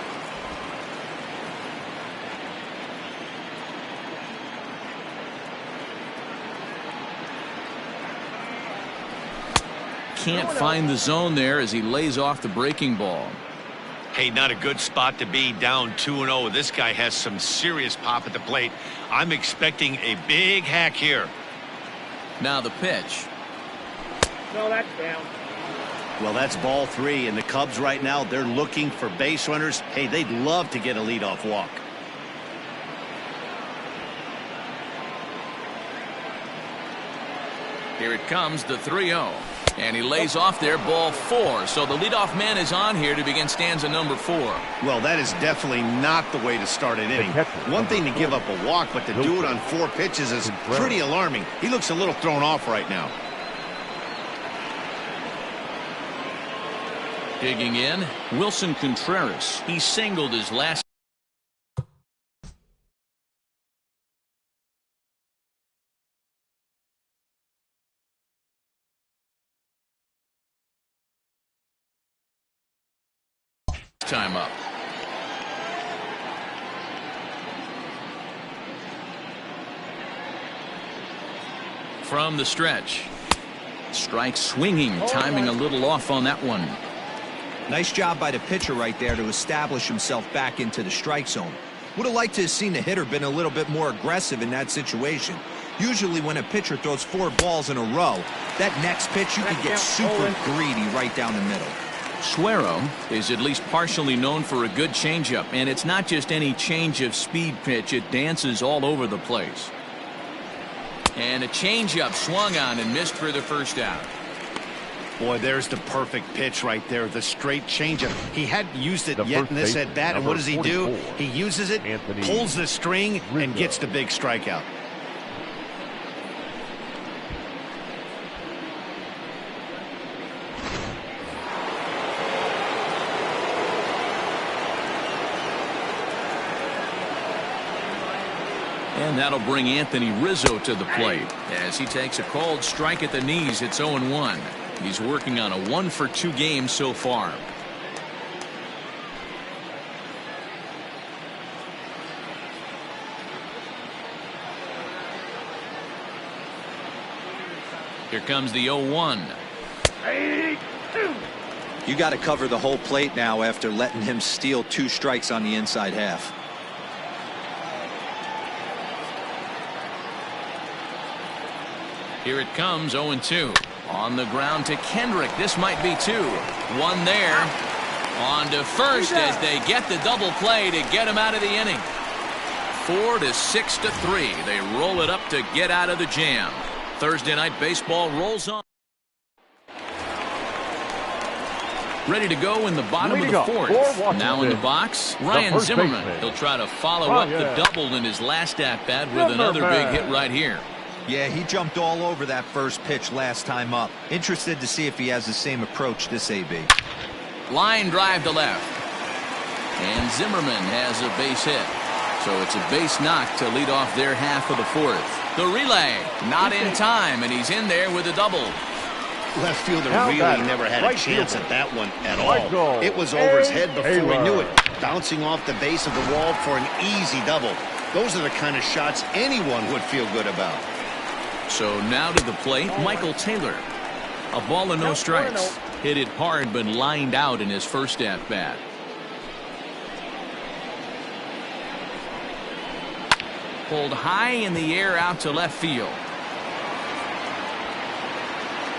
[SPEAKER 1] Can't find the zone there as he lays off the breaking ball.
[SPEAKER 2] Hey, not a good spot to be, down 2-0. This guy has some serious pop at the plate. I'm expecting a big hack here.
[SPEAKER 1] Now the pitch.
[SPEAKER 4] No, that's down.
[SPEAKER 2] Well, that's ball 3, and the Cubs right now, they're looking for base runners. Hey, they'd love to get a leadoff walk.
[SPEAKER 1] Here it comes, the 3-0. And he lays off there, ball 4. So the leadoff man is on here to begin stanza number 4.
[SPEAKER 2] Well, that is definitely not the way to start an inning. One thing to give up a walk, but to do it on 4 pitches is pretty alarming. He looks a little thrown off right now.
[SPEAKER 1] Digging in, Wilson Contreras. He singled his last time up. From the stretch. Strike swinging, timing a little off on that one.
[SPEAKER 3] Nice job by the pitcher right there to establish himself back into the strike zone. Would have liked to have seen the hitter been a little bit more aggressive in that situation. Usually when a pitcher throws 4 balls in a row, that next pitch you could get super greedy right down the middle.
[SPEAKER 1] Suero is at least partially known for a good changeup, and it's not just any change of speed pitch. It dances all over the place. And a changeup swung on and missed for the first out.
[SPEAKER 2] Boy, there's the perfect pitch right there, the straight changeup. He hadn't used it yet in this at-bat, and what does he do? He uses it, pulls the string, and gets the big strikeout.
[SPEAKER 1] And that'll bring Anthony Rizzo to the plate as he takes a called strike at the knees. It's 0-1. He's working on a 1-for-2 game so far. Here comes the 0-1.
[SPEAKER 3] You got to cover the whole plate now after letting him steal 2 strikes on the inside half.
[SPEAKER 1] Here it comes, 0-2. On the ground to Kendrick. This might be 2. 1 there. On to first as they get the double play to get him out of the inning. 4 to 6 to 3. They roll it up to get out of the jam. Thursday night baseball rolls on. Ready to go in the bottom of the 4th. Now in the box, Ryan Zimmerman. He'll try to follow up the double in his last at-bat with another big hit right here.
[SPEAKER 3] Yeah, he jumped all over that first pitch last time up. Interested to see if he has the same approach this AB.
[SPEAKER 1] Line drive to left. And Zimmerman has a base hit. So it's a base knock to lead off their half of the 4th. The relay, not in time, and he's in there with a double.
[SPEAKER 2] Left fielder really never had a chance at that one at all. It was over his head before he knew it, bouncing off the base of the wall for an easy double. Those are the kind of shots anyone would feel good about.
[SPEAKER 1] So now to the plate, Michael Taylor. A ball and no strikes. Hit it hard but lined out in his first at-bat. Pulled high in the air out to left field.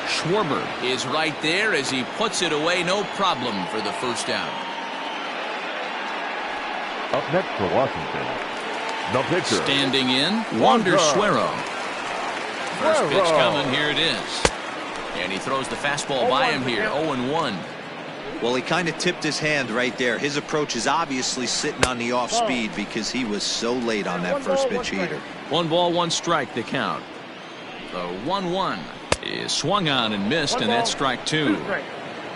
[SPEAKER 1] Schwarber is right there as he puts it away, no problem for the first out.
[SPEAKER 5] Up next for Washington, the pitcher.
[SPEAKER 1] Standing in, Wander Suero. First pitch coming, here it is. And he throws the fastball by him here, 0-1.
[SPEAKER 3] Well, he kind of tipped his hand right there. His approach is obviously sitting on the off speed because he was so late on that first pitch heater.
[SPEAKER 1] 1 ball, 1 strike, the count. The 1-1 is swung on and missed, and that's strike 2.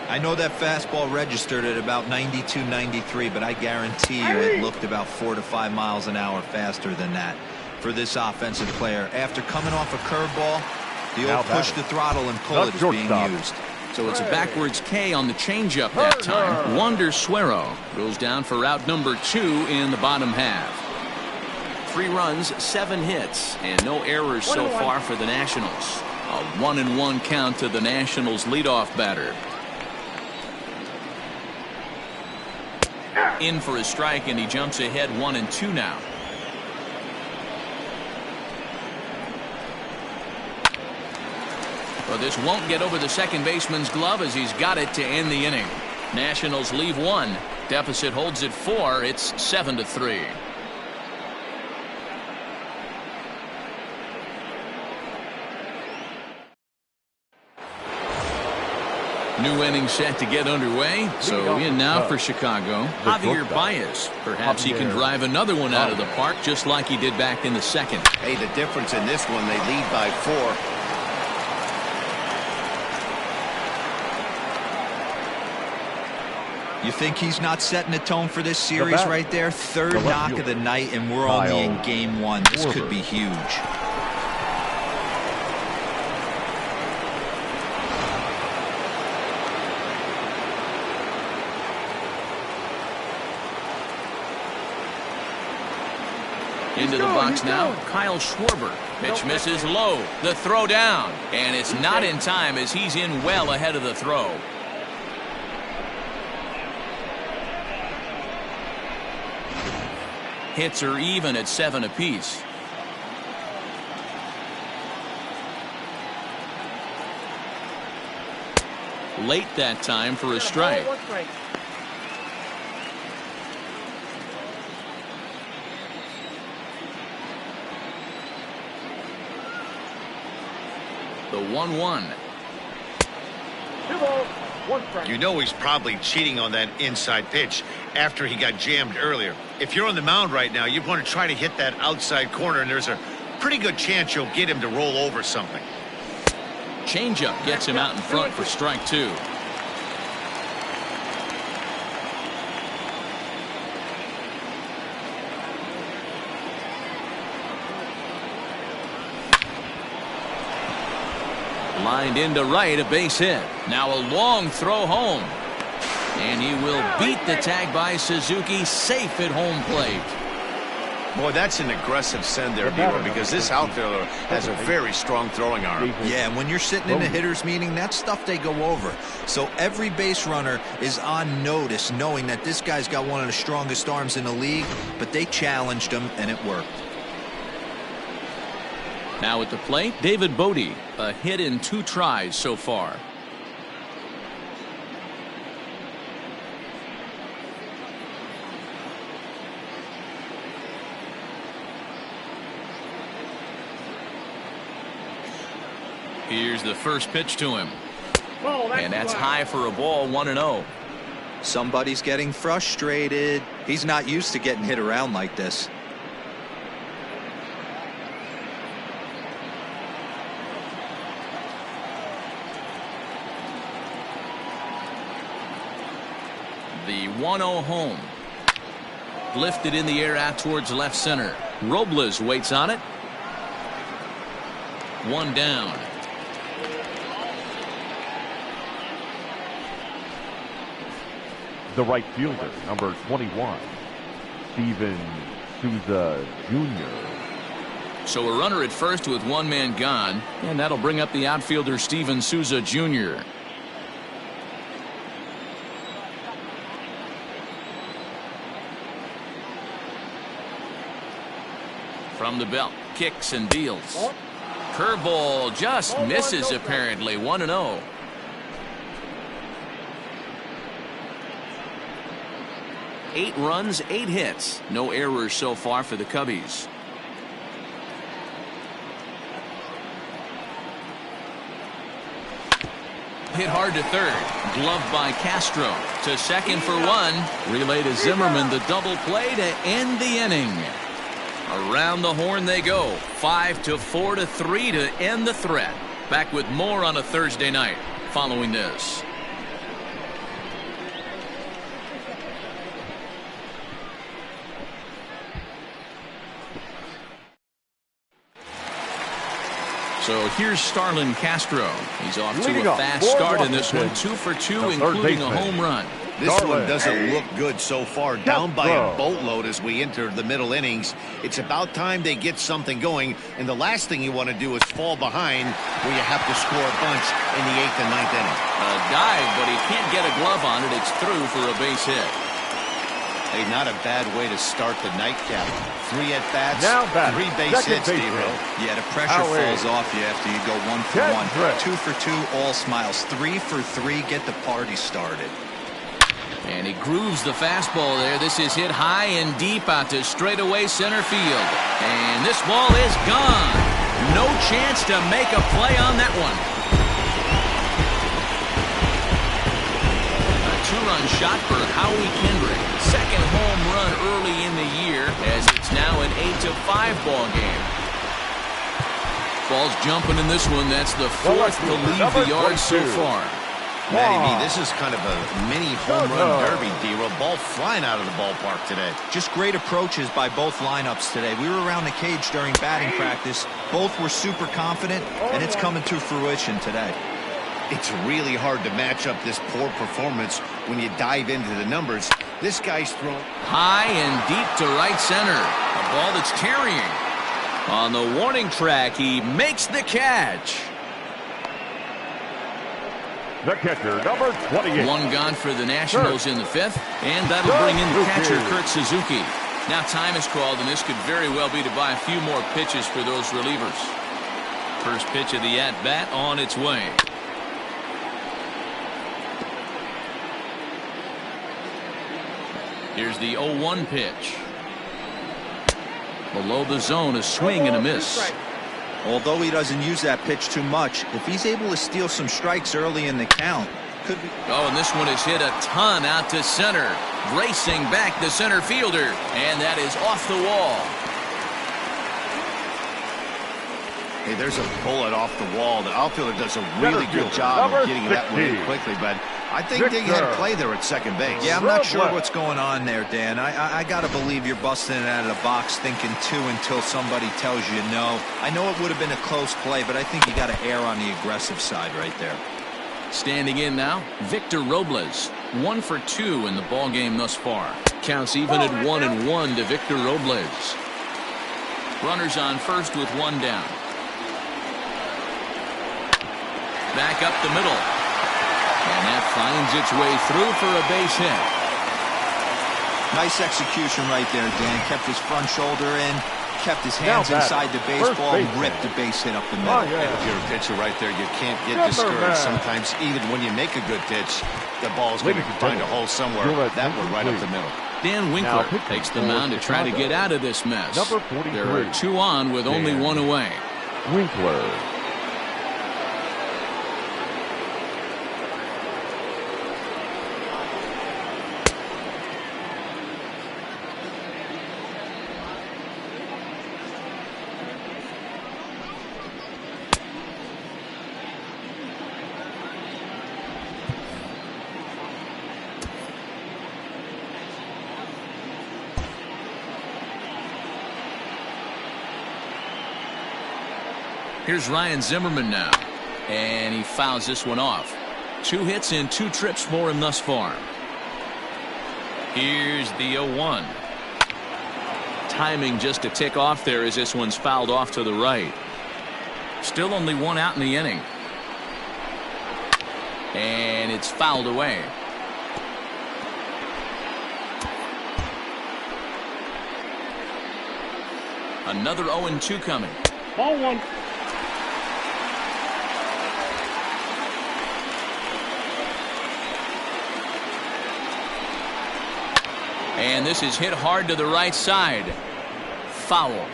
[SPEAKER 3] I know that fastball registered at about 92, 93, but I guarantee you it looked about 4 to 5 miles an hour faster than that for this offensive player. After coming off a curveball, the old push the throttle and pull it is being used.
[SPEAKER 1] So it's a backwards K on the changeup that time. Wander Suero goes down for route number 2 in the bottom half. 3 runs, 7 hits, and no errors so far for the Nationals. A 1-1 count to the Nationals leadoff batter. In for a strike, and he jumps ahead 1-2 now. Well, this won't get over the second baseman's glove as he's got it to end the inning. Nationals leave 1. Deficit holds at 4. It's 7-3. New inning set to get underway. So in now for Chicago, Javier Baez. Perhaps he can drive another one out of the park just like he did back in the second.
[SPEAKER 2] Hey, the difference in this one, they lead by 4.
[SPEAKER 3] You think he's not setting the tone for this series right there? Third knock of the night, and we're only in game 1. This could be huge.
[SPEAKER 1] Into the box now, Kyle Schwarber. Pitch misses low. The throw down. And it's not in time as he's in well ahead of the throw. Hits are even at 7 apiece. Late that time for a strike. The 1-1.
[SPEAKER 2] You know he's probably cheating on that inside pitch after he got jammed earlier. If you're on the mound right now, you want to try to hit that outside corner, and there's a pretty good chance you'll get him to roll over something.
[SPEAKER 1] Changeup gets him out in front for strike 2. Lined into right, a base hit. Now a long throw home. And he will beat the tag by Suzuki, safe at home plate.
[SPEAKER 2] Boy, that's an aggressive send there, Beaver, because this outfielder has a very strong throwing arm.
[SPEAKER 3] Yeah, and when you're sitting in a hitter's meeting, that's stuff they go over. So every base runner is on notice, knowing that this guy's got one of the strongest arms in the league, but they challenged him, and it worked.
[SPEAKER 1] Now at the plate, David Bodie, a hit in 2 tries so far. Here's the first pitch to him. And that's high for a ball, 1-0.
[SPEAKER 3] Somebody's getting frustrated. He's not used to getting hit around like this.
[SPEAKER 1] The 1-0 home. Lifted in the air out towards left center. Robles waits on it. 1 down.
[SPEAKER 5] The right fielder, number 21, Steven Souza Jr.
[SPEAKER 1] So a runner at first with 1 man gone, and that'll bring up the outfielder Steven Souza Jr. From the belt, kicks and deals. Curveball just misses apparently. 1-0. Eight runs, 8 hits. No errors so far for the Cubbies. Hit hard to third. Gloved by Castro. To second for one. Relay to Zimmerman. The double play to end the inning. Around the horn they go. 5-4 to 3 to end the threat. Back with more on a Thursday night following this. So here's Starlin Castro. He's off to a fast start in this one. 2 for 2, including a home run.
[SPEAKER 2] This one doesn't look good so far. Down by a boatload as we enter the middle innings. It's about time they get something going. And the last thing you want to do is fall behind where you have to score a bunch in the 8th and 9th inning.
[SPEAKER 1] A dive, but he can't get a glove on it. It's through for a base hit.
[SPEAKER 2] Hey, not a bad way to start the nightcap. 3 at-bats, 3 base hits, D-Roll.
[SPEAKER 3] Yeah, the pressure falls off you after you go 1 for 1. 2 for 2, all smiles. 3 for 3, get the party started.
[SPEAKER 1] And he grooves the fastball there. This is hit high and deep out to straightaway center field. And this ball is gone. No chance to make a play on that one. A 2-run shot for Howie Kendrick. Second home run early in the year as it's now an 8-5 ball game. Ball's jumping in this one. That's the 4th to leave the yard so far.
[SPEAKER 2] Matty B, this is kind of a mini home run derby, D-Roll. Ball flying out of the ballpark today.
[SPEAKER 3] Just great approaches by both lineups today. We were around the cage during batting practice. Both were super confident, and it's coming to fruition today.
[SPEAKER 2] It's really hard to match up this poor performance when you dive into the numbers. This guy's thrown
[SPEAKER 1] high and deep to right center. A ball that's carrying. On the warning track, he makes the catch.
[SPEAKER 5] The catcher, number 28.
[SPEAKER 1] One gone for the Nationals in the 5th, and that'll bring in the catcher, Kurt Suzuki. Now time is called, and this could very well be to buy a few more pitches for those relievers. First pitch of the at-bat on its way. Here's the 0-1 pitch. Below the zone, a swing and a miss.
[SPEAKER 3] Although he doesn't use that pitch too much, if he's able to steal some strikes early in the count, could be.
[SPEAKER 1] Oh, and this one is hit a ton out to center. Racing back the center fielder, and that is off the wall.
[SPEAKER 2] Hey, there's a bullet off the wall. The outfielder does a really good job of getting that one in quickly, but I think they had play there at second base.
[SPEAKER 3] Yeah, I'm not sure what's going on there, Dan. I got to believe you're busting it out of the box thinking 2 until somebody tells you no. I know it would have been a close play, but I think you got to err on the aggressive side right there.
[SPEAKER 1] Standing in now, Victor Robles. 1 for 2 in the ball game thus far. Counts even at 1-1 to Victor Robles. Runners on first with 1 down. Back up the middle. And that finds its way through for a base hit.
[SPEAKER 3] Nice execution right there, Dan. Kept his front shoulder in, kept his hands inside the baseball, ripped the base hit up the middle.
[SPEAKER 2] If you're a pitcher right there, you can't get discouraged. Sometimes even when you make a good pitch, the ball's going to find a hole somewhere. That one right up the middle.
[SPEAKER 1] Dan Winkler takes the mound to try to get out of this mess. There are 2 on with only 1 away.
[SPEAKER 5] Winkler.
[SPEAKER 1] Here's Ryan Zimmerman now, and he fouls this one off. 2 hits and 2 trips for him thus far. Here's the 0-1. Timing just to tick off there as this one's fouled off to the right. Still only 1 out in the inning. And it's fouled away. Another 0-2 coming.
[SPEAKER 4] Ball 1.
[SPEAKER 1] And this is hit hard to the right side. Foul.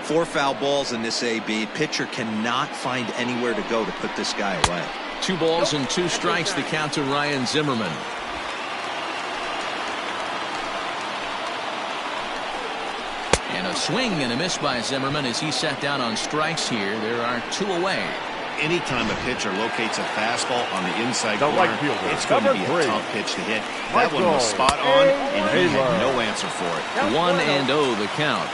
[SPEAKER 3] 4 foul balls in this AB. Pitcher cannot find anywhere to go to put this guy away.
[SPEAKER 1] 2 balls and 2 strikes, the count to Ryan Zimmerman. And a swing and a miss by Zimmerman as he sat down on strikes here. There are 2 away.
[SPEAKER 2] Anytime a pitcher locates a fastball on the inside
[SPEAKER 5] The
[SPEAKER 2] corner,
[SPEAKER 5] right fielder,
[SPEAKER 2] it's going to be
[SPEAKER 5] number
[SPEAKER 2] a
[SPEAKER 5] 3.
[SPEAKER 2] tough pitch to hit. That one was spot on, and he had no answer for it.
[SPEAKER 1] 1-0 the count.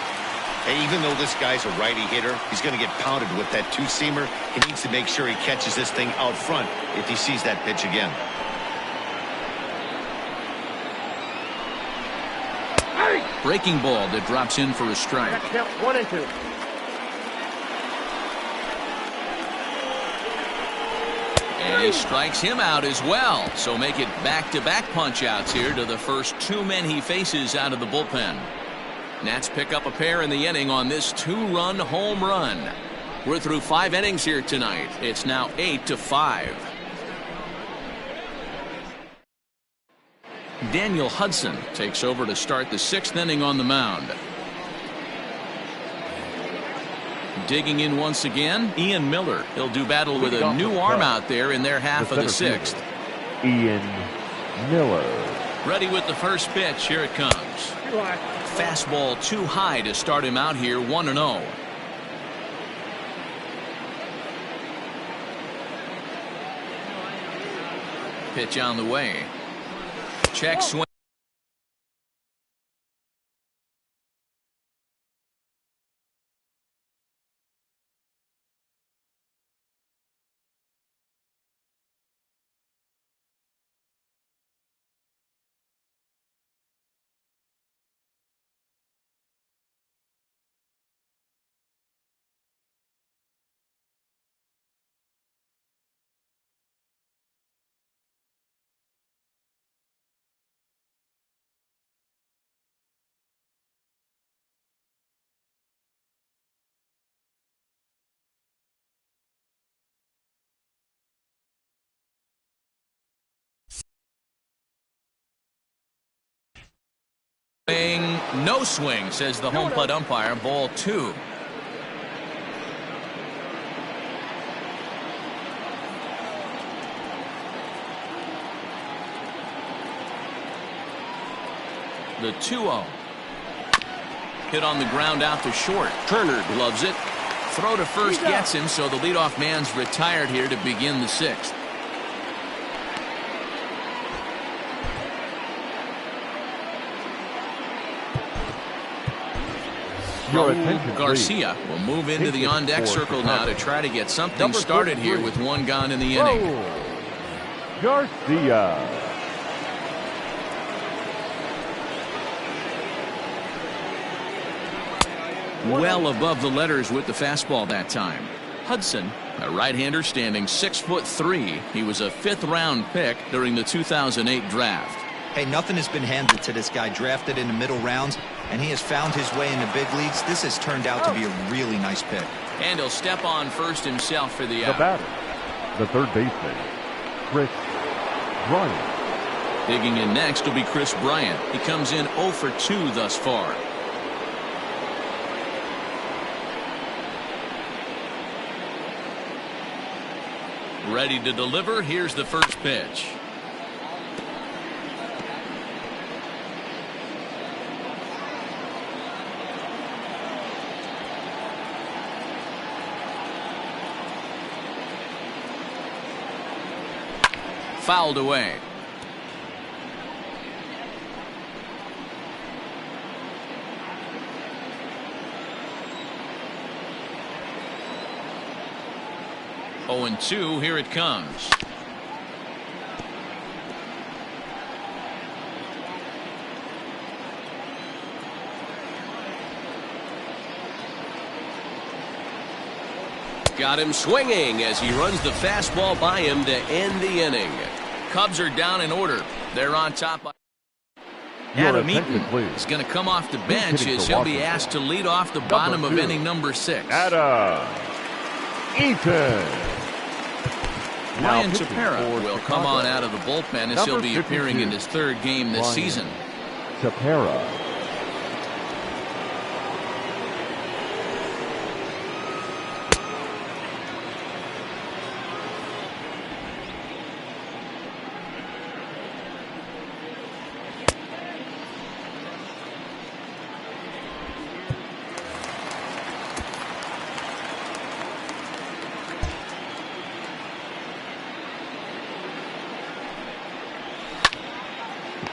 [SPEAKER 2] Hey, even though this guy's a righty hitter, he's going to get pounded with that 2-seamer. He needs to make sure he catches this thing out front if he sees that pitch again.
[SPEAKER 1] Breaking ball that drops in for a strike.
[SPEAKER 4] 1-2.
[SPEAKER 1] And he strikes him out as well. So make it back-to-back punch-outs here to the first 2 men he faces out of the bullpen. Nats pick up a pair in the inning on this 2-run home run. We're through 5 innings here tonight. It's now 8-5. Daniel Hudson takes over to start the 6th inning on the mound. Digging in once again, Ian Miller. He'll do battle with a new arm out there in their half of the 6th.
[SPEAKER 5] Ian Miller.
[SPEAKER 1] Ready with the first pitch. Here it comes. Fastball too high to start him out here, 1-0. Pitch on the way. Check swing. No swing, says the home plate umpire. Ball 2. The 2-0. Hit on the ground out to short. Turner gloves it. Throw to first gets him, so the leadoff man's retired here to begin the 6th. Garcia will move into the on-deck circle now to try to get something started here with 1 gone in the inning.
[SPEAKER 5] Garcia.
[SPEAKER 1] Well above the letters with the fastball that time. Hudson, a right-hander standing 6'3". He was a 5th-round pick during the 2008 draft.
[SPEAKER 3] Hey, nothing has been handed to this guy. Drafted in the middle rounds, and he has found his way in the big leagues. This has turned out to be a really nice pick.
[SPEAKER 1] And he'll step on first himself for the out.
[SPEAKER 5] The batter, the third baseman, Chris Bryant.
[SPEAKER 1] Digging in next will be Chris Bryant. He comes in 0 for 2 thus far. Ready to deliver. Here's the first pitch. Fouled away. Oh, and 2. Here it comes. Got him swinging as he runs the fastball by him to end the inning. Cubs are down in order. They're on top. Adam Eaton is going to come off the bench as he'll be asked to lead off the bottom of inning number 6.
[SPEAKER 5] Adam Eaton.
[SPEAKER 1] Ryan Tepera will come on out of the bullpen as he'll be appearing in his 3rd game this season.
[SPEAKER 5] Tepera.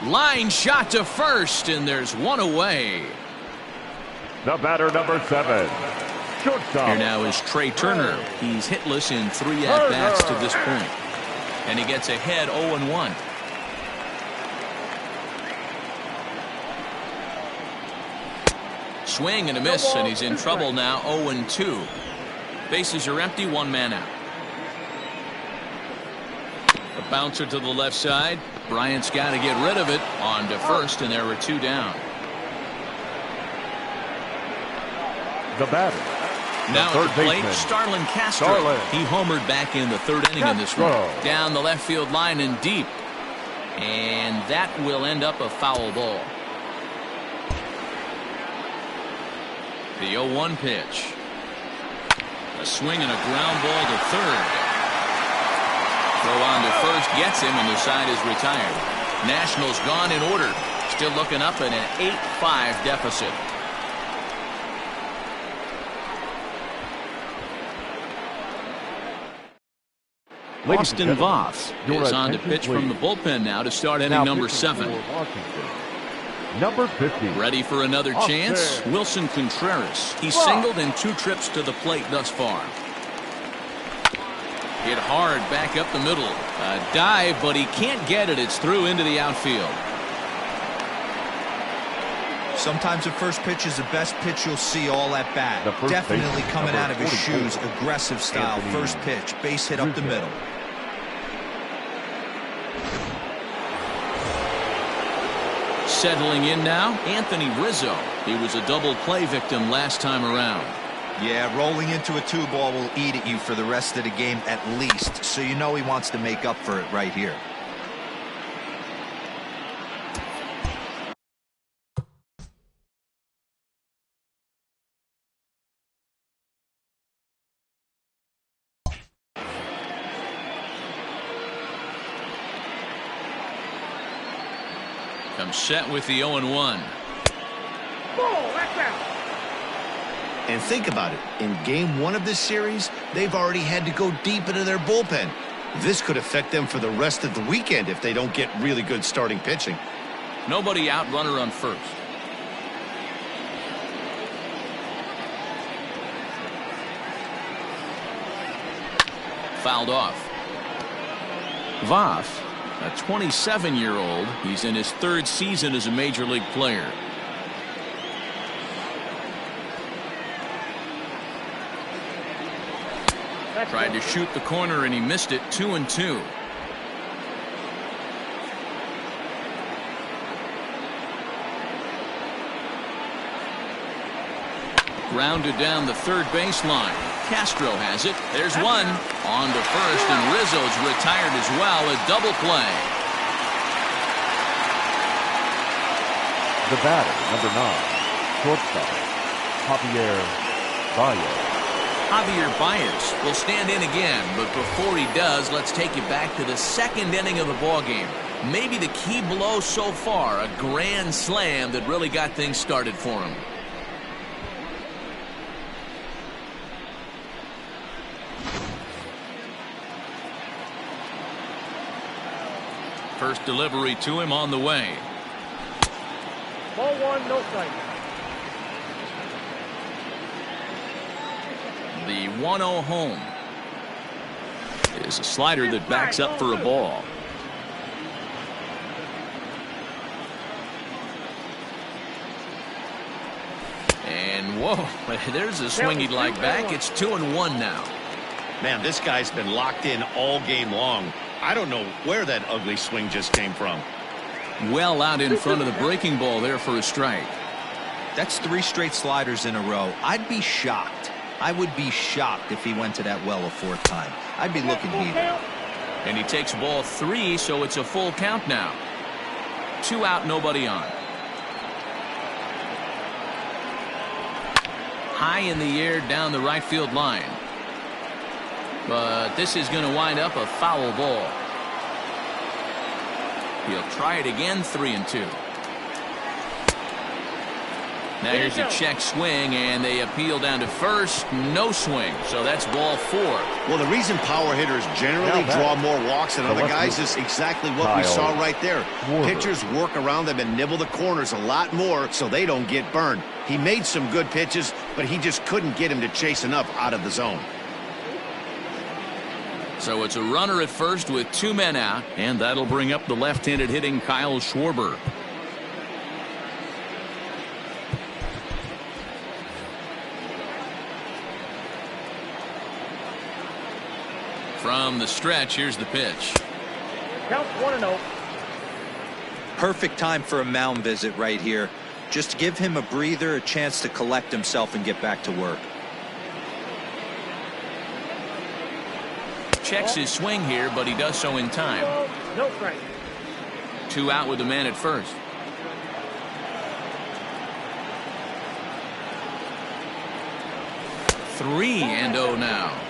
[SPEAKER 1] Line shot to first, and there's one away.
[SPEAKER 5] The batter, number 7. Shortstop.
[SPEAKER 1] Here now is Trey Turner. He's hitless in 3 at-bats to this point. And he gets ahead 0-1. Swing and a miss, and he's in trouble now, 0-2. Bases are empty, 1 man out. A bouncer to the left side. Bryant's got to get rid of it. On to first, and there were 2 down.
[SPEAKER 5] The batter.
[SPEAKER 1] Now
[SPEAKER 5] third
[SPEAKER 1] at the plate,
[SPEAKER 5] baseman.
[SPEAKER 1] Starlin Castro.
[SPEAKER 5] Starlin.
[SPEAKER 1] He homered back in the 3rd inning in this one.
[SPEAKER 5] Castro.
[SPEAKER 1] Down the left field line and deep. And that will end up a foul ball. The 0-1 pitch. A swing and a ground ball to third. Throw on to first gets him, and the side is retired. Nationals gone in order. Still looking up at an 8-5 deficit. Austin Voth is on to pitch from the bullpen now to start inning number 7.
[SPEAKER 5] Number 50.
[SPEAKER 1] Ready for another chance? Wilson Contreras. He's singled in 2 trips to the plate thus far. Hit hard back up the middle. A dive, but he can't get it. It's through into the outfield.
[SPEAKER 3] Sometimes the first pitch is the best pitch you'll see all at bat. Definitely coming out of his shoes. Aggressive style. First pitch. Base hit up the middle.
[SPEAKER 1] Settling in now, Anthony Rizzo. He was a double play victim last time around.
[SPEAKER 3] Yeah, rolling into a 2-ball will eat at you for the rest of the game at least. So you know he wants to make up for it right here.
[SPEAKER 1] Comes set with the 0-1.
[SPEAKER 2] And think about it. In game 1 of this series, they've already had to go deep into their bullpen. This could affect them for the rest of the weekend if they don't get really good starting pitching.
[SPEAKER 1] Nobody out, runner on first. Fouled off. Voth, a 27-year-old. He's in his 3rd season as a major league player. Tried to shoot the corner and he missed it. 2-2. Grounded down the 3rd baseline. Castro has it. There's one. On to first, and Rizzo's retired as well. A double play.
[SPEAKER 5] The batter, number 9. Shortstop. Javier Baez.
[SPEAKER 1] Javier Baez will stand in again, but before he does, let's take you back to the 2nd inning of the ballgame. Maybe the key blow so far, a grand slam that really got things started for him. First delivery to him on the way.
[SPEAKER 4] Ball 1, no strike.
[SPEAKER 1] The 1-0 home is a slider that backs up for a ball. And whoa, there's a swing he'd like back. It's 2-1 now.
[SPEAKER 2] Man, this guy's been locked in all game long. I don't know where that ugly swing just came from.
[SPEAKER 1] Well out in front of the breaking ball there for a strike.
[SPEAKER 3] That's 3 straight sliders in a row. I'd be shocked. I would be shocked if he went to that well a 4th time. I'd be looking heated.
[SPEAKER 1] And he takes ball 3, so it's a full count now. 2 out, nobody on. High in the air down the right field line. But this is going to wind up a foul ball. He'll try it again, 3-2. Now here's a check swing, and they appeal down to first. No swing, so that's ball 4.
[SPEAKER 2] Well, the reason power hitters generally draw more walks than other guys is exactly what we saw right there. Pitchers work around them and nibble the corners a lot more so they don't get burned. He made some good pitches, but he just couldn't get him to chase enough out of the zone.
[SPEAKER 1] So it's a runner at first with 2 men out, and that'll bring up the left-handed hitting Kyle Schwarber. From the stretch, here's the pitch.
[SPEAKER 4] Count 1-0.
[SPEAKER 3] Perfect time for a mound visit right here. Just give him a breather, a chance to collect himself and get back to work.
[SPEAKER 1] Checks his swing here, but he does so in time.
[SPEAKER 4] No strike.
[SPEAKER 1] 2 out with the man at first. Three and 0 now.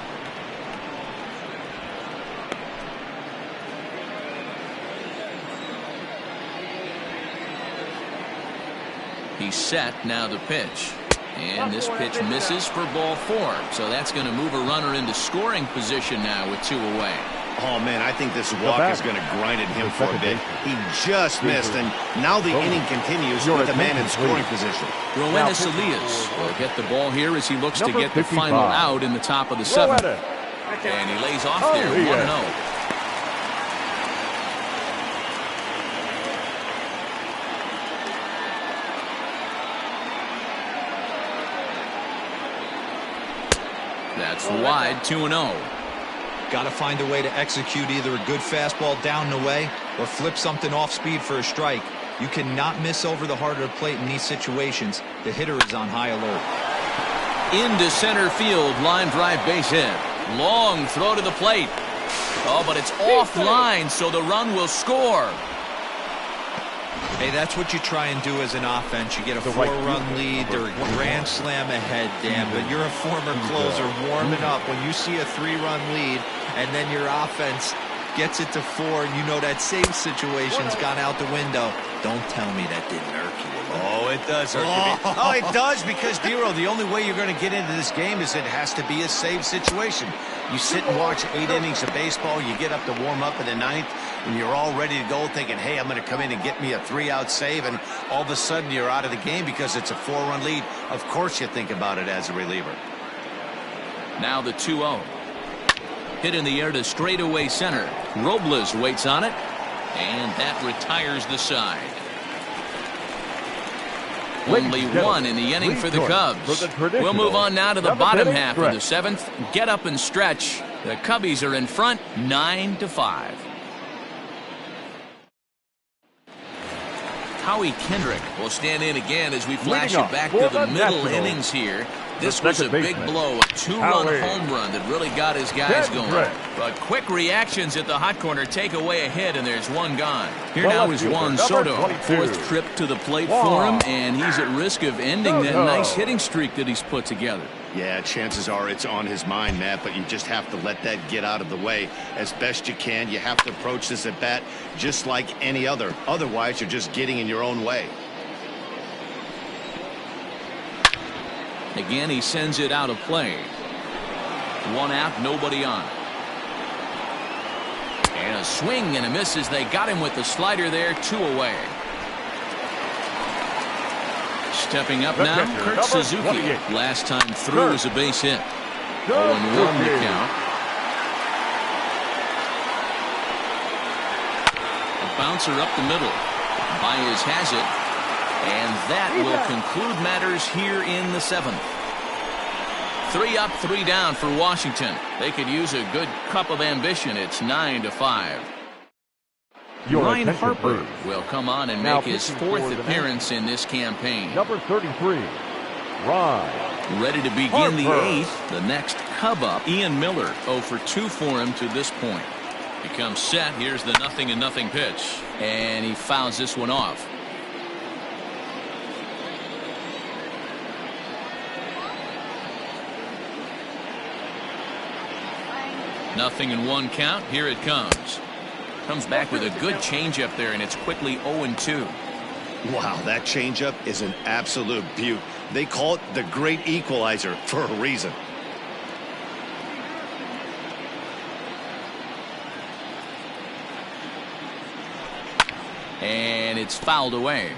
[SPEAKER 1] He's set, now the pitch. And this pitch misses for ball 4. So that's going to move a runner into scoring position now with 2 away.
[SPEAKER 2] Oh, man, I think this walk is going to grind at him for a bit. He just missed, and now the inning continues with the man in scoring position.
[SPEAKER 1] Roenis Elias will get the ball here as he looks to get the final out in the top of the 7th. And he lays off there, 1-0. That's wide, 2-0.
[SPEAKER 3] Got to find a way to execute either a good fastball down the way or flip something off speed for a strike. You cannot miss over the heart of the plate in these situations. The hitter is on high alert.
[SPEAKER 1] Into center field, line drive base hit. Long throw to the plate. Oh, but it's offline, so the run will score.
[SPEAKER 3] Hey, that's what you try and do as an offense. You get a 4-run lead or a grand slam ahead, Dan, but you're a former closer warming up when you see a 3-run lead and then your offense gets it to 4 and you know that same situation's gone out the window. Don't tell me that didn't irk you.
[SPEAKER 2] Oh, it does irk me. Oh, it does, because, Dero, the only way you're going to get into this game is it has to be a save situation. You sit and watch 8 innings of baseball, you get up to warm up in the 9th, and you're all ready to go thinking, hey, I'm going to come in and get me a 3-out save, and all of a sudden you're out of the game because it's a 4-run lead. Of course you think about it as a reliever.
[SPEAKER 1] Now the 2-0. Hit in the air to straightaway center. Robles waits on it, and that retires the side. Only 1 in the inning for the Cubs. We'll move on now to the bottom half of the 7th. Get up and stretch. The Cubbies are in front, 9-5. Howie Kendrick will stand in again as we flash it back to the middle innings here. This was a big blow, a 2-run home run that really got his guys going. But quick reactions at the hot corner take away a hit, and there's 1 gone. Here now is Juan Soto. 4th trip to the plate for him, and he's at risk of ending that nice hitting streak that he's put together.
[SPEAKER 2] Yeah, chances are it's on his mind, Matt, but you just have to let that get out of the way as best you can. You have to approach this at bat just like any other. Otherwise, you're just getting in your own way.
[SPEAKER 1] Again, he sends it out of play. 1 out, nobody on. And a swing and a miss as they got him with the slider there, 2 away. Stepping up now, Kurt Suzuki. Last time through was a base hit. 0-1 to count. A bouncer up the middle. Baez has it. And that will conclude matters here in the 7th. 3 up, 3 down for Washington. They could use a good cup of ambition. It's 9-5. Ryan Harper will come on and make his 4th appearance in this campaign.
[SPEAKER 5] Number 33, Ryan.
[SPEAKER 1] Ready to begin the 8th. The next Cub up, Ian Miller, 0 for 2 for him to this point. Becomes set. Here's the 0-0 pitch. And he fouls this one off. 0-1 count. Here it comes. Comes back with a good changeup there, and it's quickly 0-2.
[SPEAKER 2] Wow, that changeup is an absolute beaut. They call it the great equalizer for a reason.
[SPEAKER 1] And it's fouled away.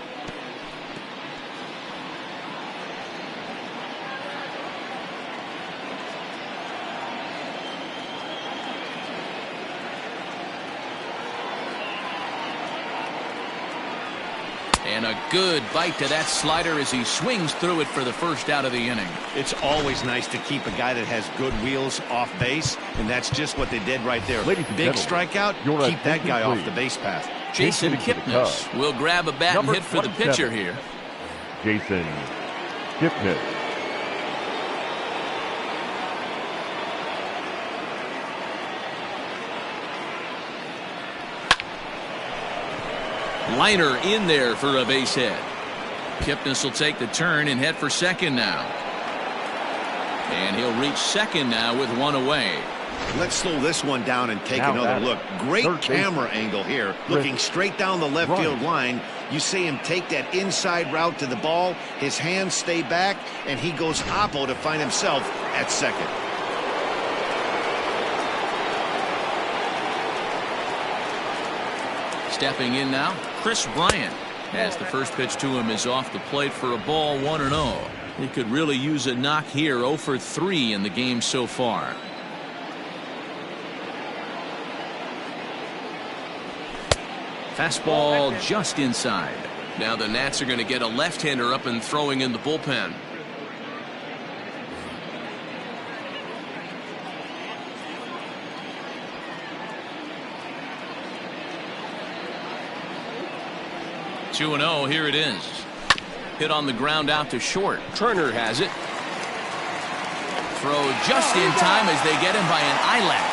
[SPEAKER 1] And a good bite to that slider as he swings through it for the first out of the inning.
[SPEAKER 2] It's always nice to keep a guy that has good wheels off base, and that's just what they did right there. Big strikeout, keep that guy off the base path.
[SPEAKER 1] Jason Kipnis will grab a bat and hit for the pitcher here.
[SPEAKER 5] Jason Kipnis.
[SPEAKER 1] Liner in there for a base hit. Kipnis will take the turn and head for second now. And he'll reach second now with one away.
[SPEAKER 2] Let's slow this one down and take another look. Great camera angle here, looking straight down the left field line. You see him take that inside route to the ball. His hands stay back, and he goes oppo to find himself at second.
[SPEAKER 1] Stepping in now, Chris Bryant, as the first pitch to him is off the plate for a ball, 1-0. He could really use a knock here. 0 for 3 in the game so far. Fastball just inside. Now the Nats are going to get a left-hander up and throwing in the bullpen. Two 2-0, here it is. Hit on the ground out to short. Turner has it. Throw just in time as they get him by an eyelash.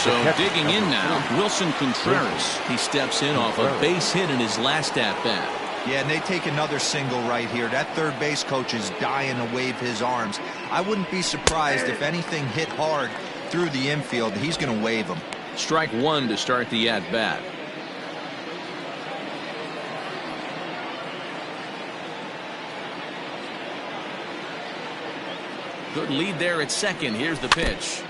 [SPEAKER 1] So digging in now, Wilson Contreras. He steps in off a base hit in his last at-bat.
[SPEAKER 3] Yeah, and they take another single right here. That third base coach is dying to wave his arms. I wouldn't be surprised if anything hit hard through the infield. He's going to wave them.
[SPEAKER 1] Strike one to start the at-bat. Good lead there at second. Here's the pitch.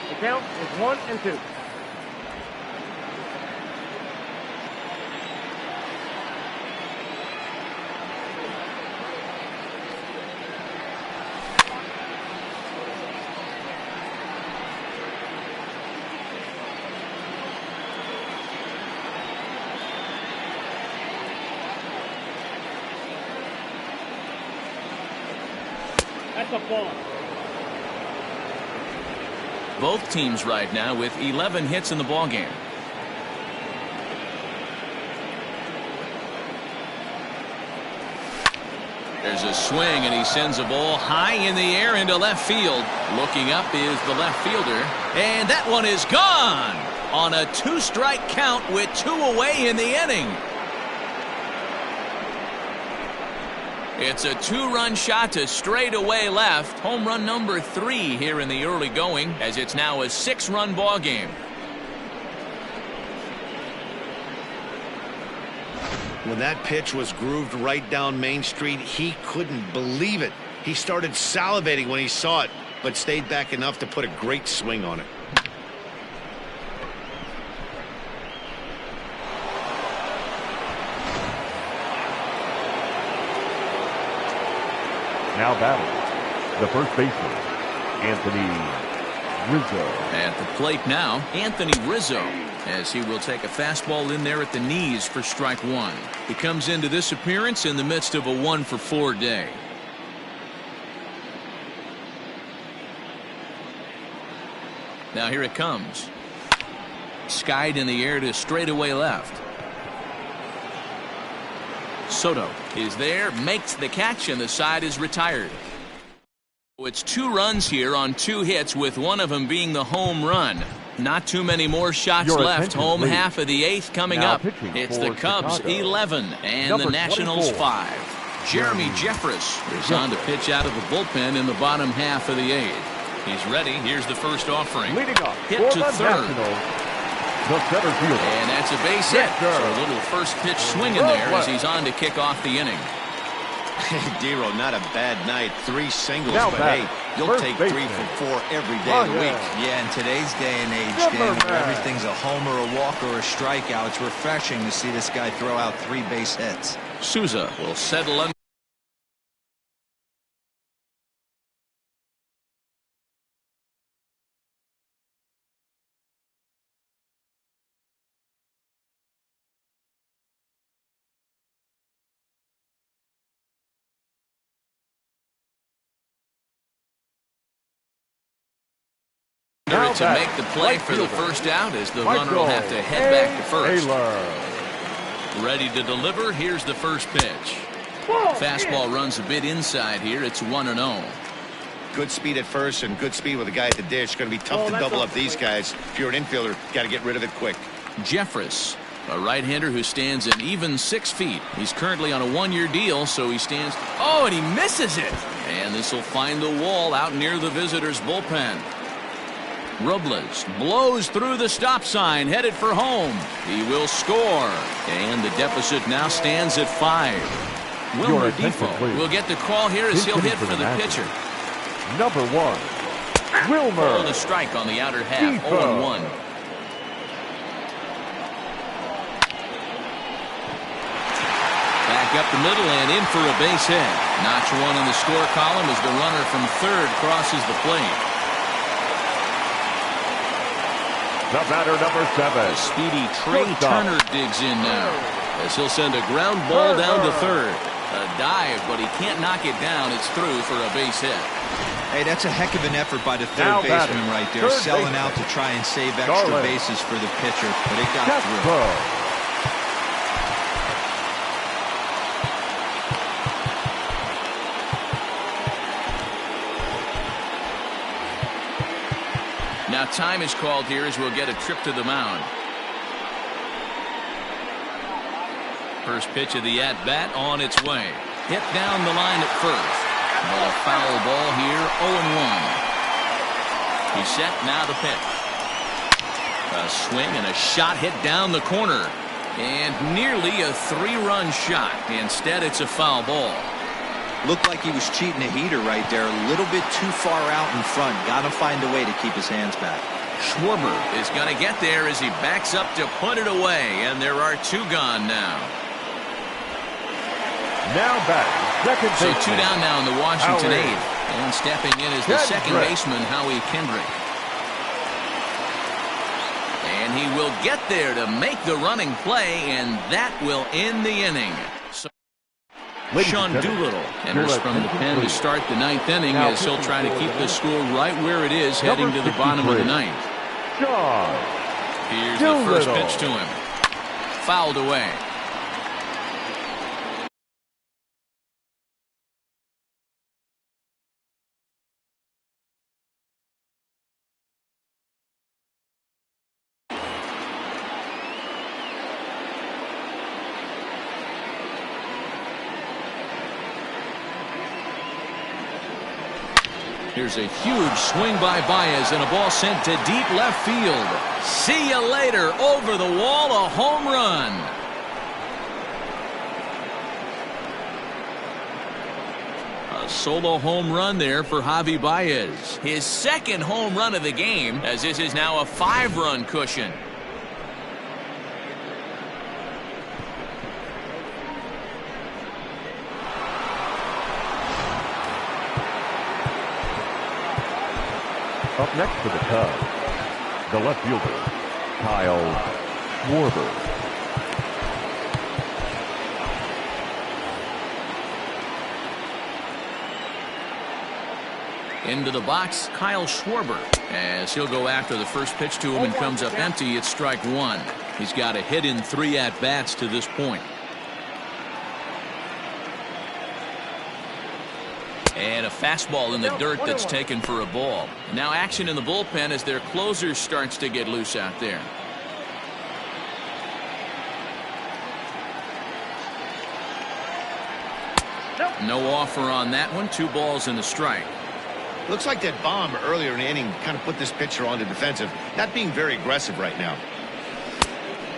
[SPEAKER 4] The count is 1-2. That's a ball.
[SPEAKER 1] Both teams right now with 11 hits in the ballgame. There's a swing, and he sends a ball high in the air into left field. Looking up is the left fielder, and that one is gone on a 2-strike count with 2 away in the inning. It's a 2-run shot to straightaway left. Home run number 3 here in the early going, as it's now a 6-run ball game.
[SPEAKER 2] When that pitch was grooved right down Main Street, he couldn't believe it. He started salivating when he saw it, but stayed back enough to put a great swing on it.
[SPEAKER 5] Now battle the first baseman, Anthony Rizzo.
[SPEAKER 1] At the plate now, Anthony Rizzo, as he will take a fastball in there at the knees for strike one. He comes into this appearance in the midst of a 1-for-4 day. Now here it comes. Skied in the air to straightaway left. Soto is there, makes the catch, and the side is retired. It's 2 runs here on 2 hits, with one of them being the home run. Not too many more shots
[SPEAKER 5] Your
[SPEAKER 1] left.
[SPEAKER 5] attention,
[SPEAKER 1] Home
[SPEAKER 5] please.
[SPEAKER 1] half of the 8th coming
[SPEAKER 5] Now
[SPEAKER 1] up.
[SPEAKER 5] pitching
[SPEAKER 1] It's
[SPEAKER 5] for
[SPEAKER 1] the Cubs
[SPEAKER 5] Chicago.
[SPEAKER 1] 11 and
[SPEAKER 5] Number
[SPEAKER 1] the Nationals
[SPEAKER 5] 24.
[SPEAKER 1] 5. Jeremy Jeffress is on to pitch out of the bullpen in the bottom half of the 8th. He's ready. Here's the first offering.
[SPEAKER 5] Leading up
[SPEAKER 1] Hit
[SPEAKER 5] for
[SPEAKER 1] to
[SPEAKER 5] the
[SPEAKER 1] third.
[SPEAKER 5] Nationals, the center fielder.
[SPEAKER 1] And that's a base hit. So a little first pitch swing in there as he's on to kick off the inning.
[SPEAKER 2] Dero, not a bad night. 3 singles,
[SPEAKER 5] Now
[SPEAKER 2] but
[SPEAKER 5] batting,
[SPEAKER 2] hey, you'll
[SPEAKER 5] first
[SPEAKER 2] take
[SPEAKER 5] baseman.
[SPEAKER 2] 3 for 4 every day of the week.
[SPEAKER 3] Yeah, in today's day and age,
[SPEAKER 5] Zimmerman.
[SPEAKER 3] Dan, where everything's a homer, a walk, or a strikeout, it's refreshing to see this guy throw out 3 base hits.
[SPEAKER 1] Souza will settle under.
[SPEAKER 5] Now
[SPEAKER 1] To make the play for the first out as the runner will have to head back to first. Ready to deliver. Here's the first pitch. Fastball runs a bit inside here. It's 1-0.
[SPEAKER 2] Good speed at first and good speed with a guy at the dish. Going to be tough to double up these guys. If you're an infielder, got to get rid of it quick.
[SPEAKER 1] Jeffress, a right-hander who stands an even 6 feet. He's currently on a 1-year deal, so he stands. Oh, and he misses it. And this will find the wall out near the visitors' bullpen. Robles blows through the stop sign, headed for home. He will score, and the deficit now stands at 5. Wilmer Defoe will get the call here as he'll hit for the pitcher.
[SPEAKER 5] Number 1, Wilmer.
[SPEAKER 1] Oh, the strike on the outer half, 0-1. Back up the middle and in for a base hit. Notch 1 on the score column as the runner from third crosses the plate.
[SPEAKER 5] The batter, number 7.
[SPEAKER 1] The speedy Trey Turner digs in now as he'll send a ground ball down to third. A dive, but he can't knock it down. It's through for a base hit.
[SPEAKER 3] Hey, that's a heck of an effort by the
[SPEAKER 5] Now
[SPEAKER 3] third
[SPEAKER 5] batting,
[SPEAKER 3] baseman right there,
[SPEAKER 5] third
[SPEAKER 3] selling
[SPEAKER 5] baseman.
[SPEAKER 3] out to try and save extra
[SPEAKER 5] Garland.
[SPEAKER 3] bases for the pitcher, but it got through.
[SPEAKER 1] Now time is called here as we'll get a trip to the mound. First pitch of the at-bat on its way. Hit down the line at first. But a foul ball here, 0-1. He's set, now the pitch. A swing and a shot hit down the corner. And nearly a 3-run shot. Instead, it's a foul ball.
[SPEAKER 3] Looked like he was cheating a heater right there. A little bit too far out in front. Got to find a way to keep his hands back.
[SPEAKER 1] Schwarber is going to get there as he backs up to put it away. And there are 2 gone now.
[SPEAKER 5] Now batting, second
[SPEAKER 1] So
[SPEAKER 5] baseman.
[SPEAKER 1] 2 down now in the Washington
[SPEAKER 5] Howie.
[SPEAKER 1] 8th. And stepping in is the second
[SPEAKER 5] Kendrick.
[SPEAKER 1] baseman, Howie Kendrick. And he will get there to make the running play, and that will end the inning. So
[SPEAKER 5] Ladies
[SPEAKER 1] Sean
[SPEAKER 5] and gentlemen,
[SPEAKER 1] Doolittle enters
[SPEAKER 5] your
[SPEAKER 1] from the
[SPEAKER 5] attention,
[SPEAKER 1] pen to
[SPEAKER 5] please.
[SPEAKER 1] start the 9th inning
[SPEAKER 5] Now
[SPEAKER 1] as he'll
[SPEAKER 5] pitching
[SPEAKER 1] try to
[SPEAKER 5] for
[SPEAKER 1] keep
[SPEAKER 5] the
[SPEAKER 1] the score right where it is, heading to the bottom of the 9th.
[SPEAKER 5] John
[SPEAKER 1] Here's the first
[SPEAKER 5] Doolittle.
[SPEAKER 1] pitch to him. Fouled away. Here's a huge swing by Baez and a ball sent to deep left field. See you later. Over the wall, a home run. A solo home run there for Javi Baez. His second home run of the game, as this is now a 5-run cushion.
[SPEAKER 5] Up next for the Cubs, the left fielder, Kyle Schwarber.
[SPEAKER 1] Into the box, Kyle Schwarber, as he'll go after the first pitch to him and comes up empty. It's strike 1. He's got a hit in 3 at-bats to this point. And a fastball in the dirt that's taken for a ball. Now action in the bullpen as their closer starts to get loose out there. No offer on that one. 2 balls and a strike.
[SPEAKER 2] Looks like that bomb earlier in the inning kind of put this pitcher on the defensive. Not being very aggressive right now.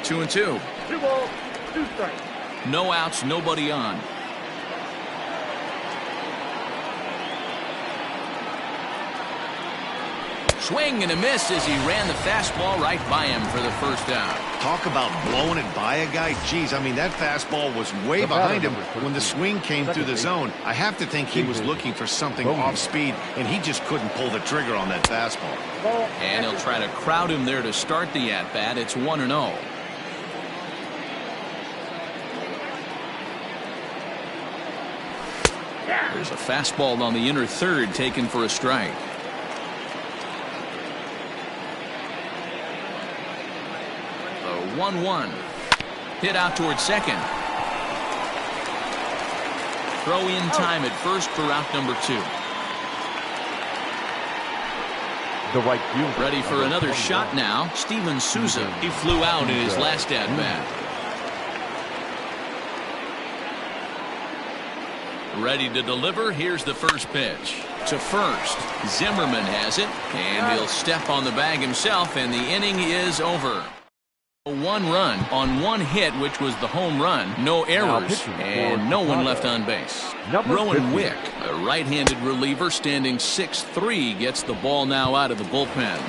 [SPEAKER 1] 2-2.
[SPEAKER 4] 2 balls, 2 strikes.
[SPEAKER 1] No outs, nobody on. Swing and a miss as he ran the fastball right by him for the first out.
[SPEAKER 2] Talk about blowing it by a guy. Geez, I mean, that fastball was way behind him when the swing came through the zone. I have to think he was looking for something off speed, and he just couldn't pull the trigger on that fastball.
[SPEAKER 1] And he'll try to crowd him there to start the at-bat. It's 1-0. There's a fastball on the inner third taken for a strike. The 1-1. Hit out towards second. Throw in time at first for out number 2.
[SPEAKER 5] The right fielder.
[SPEAKER 1] Ready for another shot now. Steven Souza. He flew out in his last at-bat. Ready to deliver. Here's the first pitch. To first. Zimmerman has it. And he'll step on the bag himself, and the inning is over. 1 run on 1 hit, which was the home run. No errors, and no one left on base. Rowan Wick, a right-handed reliever standing 6'3", gets the ball now out of the bullpen.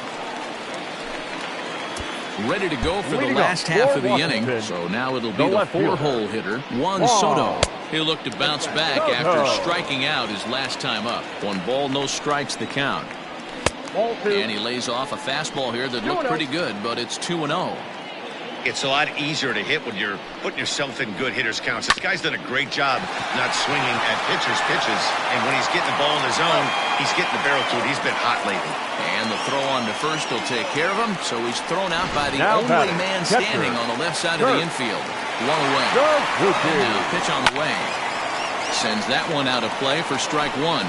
[SPEAKER 1] Ready to go for the last half of the inning, so now it'll be the 4-hole hitter, Juan Soto. He'll look to bounce back after striking out his last time up. 1 ball, no strikes the count. And he lays off a fastball here that looked pretty good, but it's 2-0.
[SPEAKER 2] It's a lot easier to hit when you're putting yourself in good hitters' counts. This guy's done a great job not swinging at pitchers' pitches. And when he's getting the ball in the zone, he's getting the barrel to it. He's been hot lately. And the throw on to first will take care of him. So he's thrown out by the only man standing on the left side of the infield. 1 away. And now pitch on the way. Sends that one out of play for strike 1.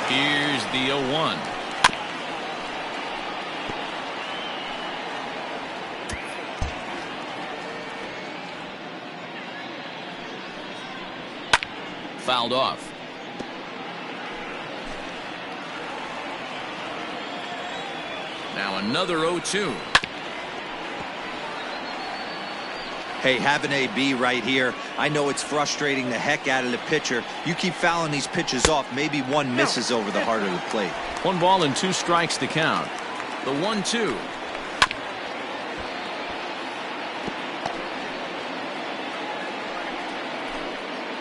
[SPEAKER 2] Here's the 0-1. Fouled off. Now another 0-2.
[SPEAKER 3] Hey, have an AB right here. I know it's frustrating the heck out of the pitcher. You keep fouling these pitches off. Maybe one misses over the heart of the plate.
[SPEAKER 1] 1 ball and 2 strikes to count. The 1-2.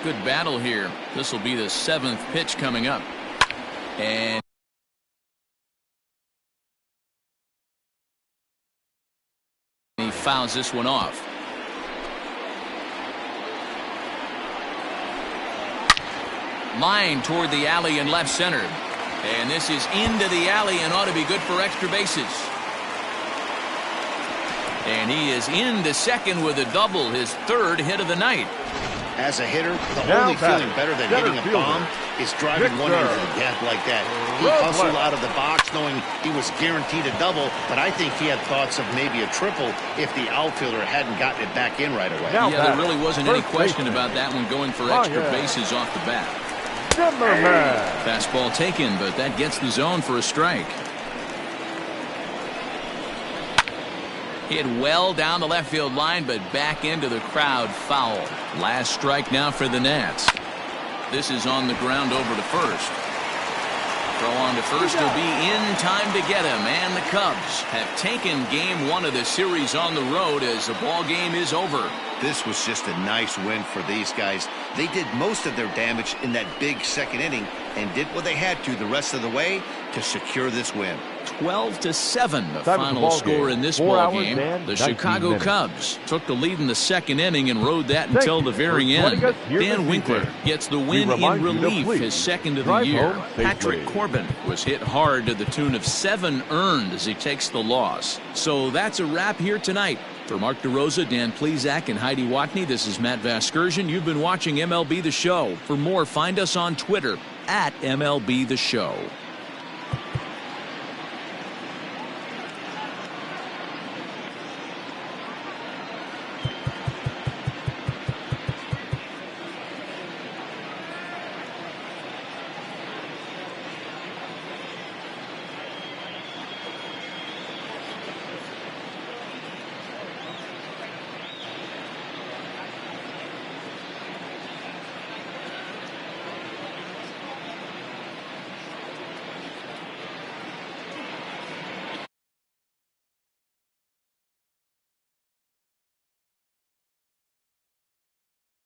[SPEAKER 1] Good battle here. This will be the 7th pitch coming up. And he fouls this one off. Line toward the alley in left center. And this is into the alley and ought to be good for extra bases. And he is into second with a double, his 3rd hit of the night.
[SPEAKER 2] As a hitter, the only feeling better than hitting a bomb is driving one into the gap like that. He hustled out of the box knowing he was guaranteed a double, but I think he had thoughts of maybe a triple if the outfielder hadn't gotten it back in right away.
[SPEAKER 1] Yeah, there really wasn't any question about that one going for extra bases off the bat. Fastball taken, but that gets the zone for a strike. Hit well down the left field line, but back into the crowd foul. Last strike now for the Nats. This is on the ground over to first. Throw on to first will be in time to get him, and the Cubs have taken game 1 of the series on the road as the ball game is over.
[SPEAKER 2] This was just a nice win for these guys. They did most of their damage in that big 2nd inning and did what they had to the rest of the way to secure this win.
[SPEAKER 1] 12-7 the final score in this ball game. The Chicago Cubs took the lead in the 2nd inning and rode that until the very end. Dan Winkler gets the win in relief, his 2nd of the year. Patrick Corbin was hit hard to the tune of 7 earned as he takes the loss. So that's a wrap here tonight. For Mark DeRosa, Dan Plesac, and Heidi Watney, this is Matt Vasgersian. You've been watching MLB The Show. For more, find us on Twitter @MLB The Show.